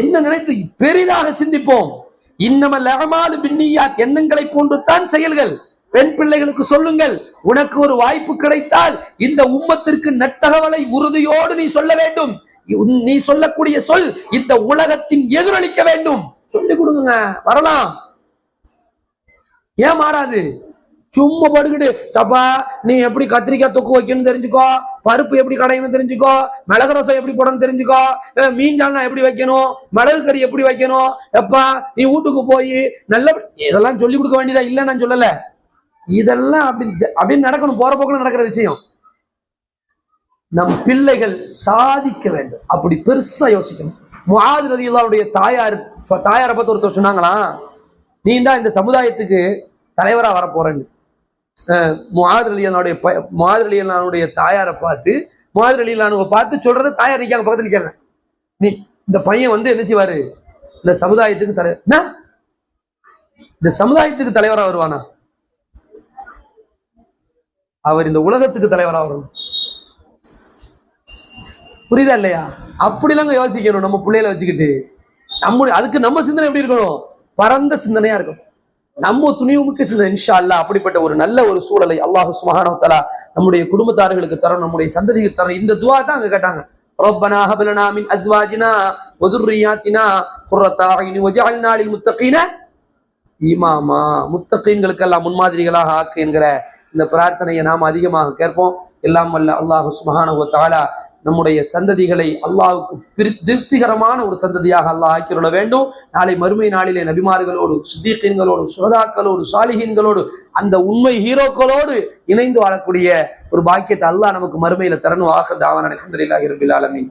என்ன நினைத்து பெரிதாக சிந்திப்போம். இன்னமல் அஅமாலு பின்னியாத், எண்ணங்களை போன்று தான் செயல்கள். பெண் பிள்ளைகளுக்கு சொல்லுங்கள், உனக்கு ஒரு வாய்ப்பு கிடைத்தால் இந்த உம்மத்திற்கு நற்தகவலை உறுதியோடு நீ சொல்ல வேண்டும். நீ சொல்லக்கூடிய சொல் இந்த உலகத்தின் எதிரொலிக்க வேண்டும். சொல்லிக் கொடுங்க, வரலாம். ஏன் மாறாது? சும்மா படுக்கிட்டு தப்பா நீ எப்படி கத்திரிக்காய் தொக்கு வைக்கணும்னு தெரிஞ்சுக்கோ, பருப்பு எப்படி கடையணும் தெரிஞ்சுக்கோ, மிளகு ரசம் எப்படி போடணும் தெரிஞ்சுக்கோ, மீன் ஜால்னா எப்படி வைக்கணும், மிளகு கறி எப்படி வைக்கணும், எப்பா நீ வீட்டுக்கு போய் நல்ல இதெல்லாம் சொல்லி கொடுக்க வேண்டியதா இல்லை, நான் சொல்லல. இதெல்லாம் அப்படின்னு நடக்கணும், போற போக்குல நடக்கிற விஷயம். நம் பிள்ளைகள் சாதிக்க வேண்டும், அப்படி பெருசா யோசிக்கணும். முஆத் ரலியல்லாஹுடைய தாயாரை பத்தி ஒருத்தர் சொன்னாங்களா, நீ தான் இந்த சமுதாயத்துக்கு தலைவரா வரப்போறேன்னு. முஆத் ரலியல்லாஹுடைய தாயாரை பார்த்து, முஆத் ரலியல்லாஹு பார்த்து சொல்றத தாயார் நிக்காங்க, பக்கத்துல நிக்காங்க. நீ இந்த பையன் வந்து என்ன செய்வாரு, இந்த சமுதாயத்துக்கு தலைவர், இந்த சமுதாயத்துக்கு தலைவரா வருவானா? அவர் இந்த உலகத்துக்கு தலைவரா வரணும். புரியுதா இல்லையா? அப்படிலாம் யோசிக்கணும் நம்ம பிள்ளைகளை வச்சுக்கிட்டு. அதுக்கு நம்ம சிந்தனை எப்படி இருக்கணும்? பரந்த சிந்தனையா இருக்கணும். நம்ம துணிவுமிக்க சிந்தனை. இன்ஷா அல்லாஹ் அப்படிப்பட்ட ஒரு நல்ல ஒரு சூழலை அல்லாஹ் சுப்ஹானஹு வ தஆலா நம்முடைய குடும்பத்தார்களுக்கு தரணும், நம்முடைய சந்ததிக்கு தரணும். இந்த துஆ தான் அங்க கேட்டாங்க. ரப்பனா ஹப் லனா மின் அஸ்வாஜினா வ துர்ரியாத்தினா குர்ரத அய்னி வஜஅல்னா லில் முத்தகீன இமாமா. முத்தகீன்களுக்கு எல்லாம் முன்மாதிரிகளாக ஆக்கு என்கிற இந்த பிரார்த்தனையை நாம் அதிகமாக கேட்போம். எல்லாம் வல்ல அல்லாஹ் சுப்ஹானஹு வ தஆலா நம்முடைய சந்ததிகளை அல்லாஹ்வுக்கு திருப்திகரமான ஒரு சந்ததியாக அல்லாஹ் ஆக்கிவிட வேண்டும். நாளை மறுமை நாளிலே நபிமார்களோடு, சித்தீகீன்களோடு, சுஹதாக்களோடு, சாலிஹீன்களோடு, அந்த உண்மை ஹீரோக்களோடு இணைந்து வாழக்கூடிய ஒரு பாக்கியத்தை அல்லாஹ் நமக்கு மறுமையில தரணும். ஆகிர் தாவானா அல்ஹம்துலில்லாஹி ரப்பில் ஆலமீன்.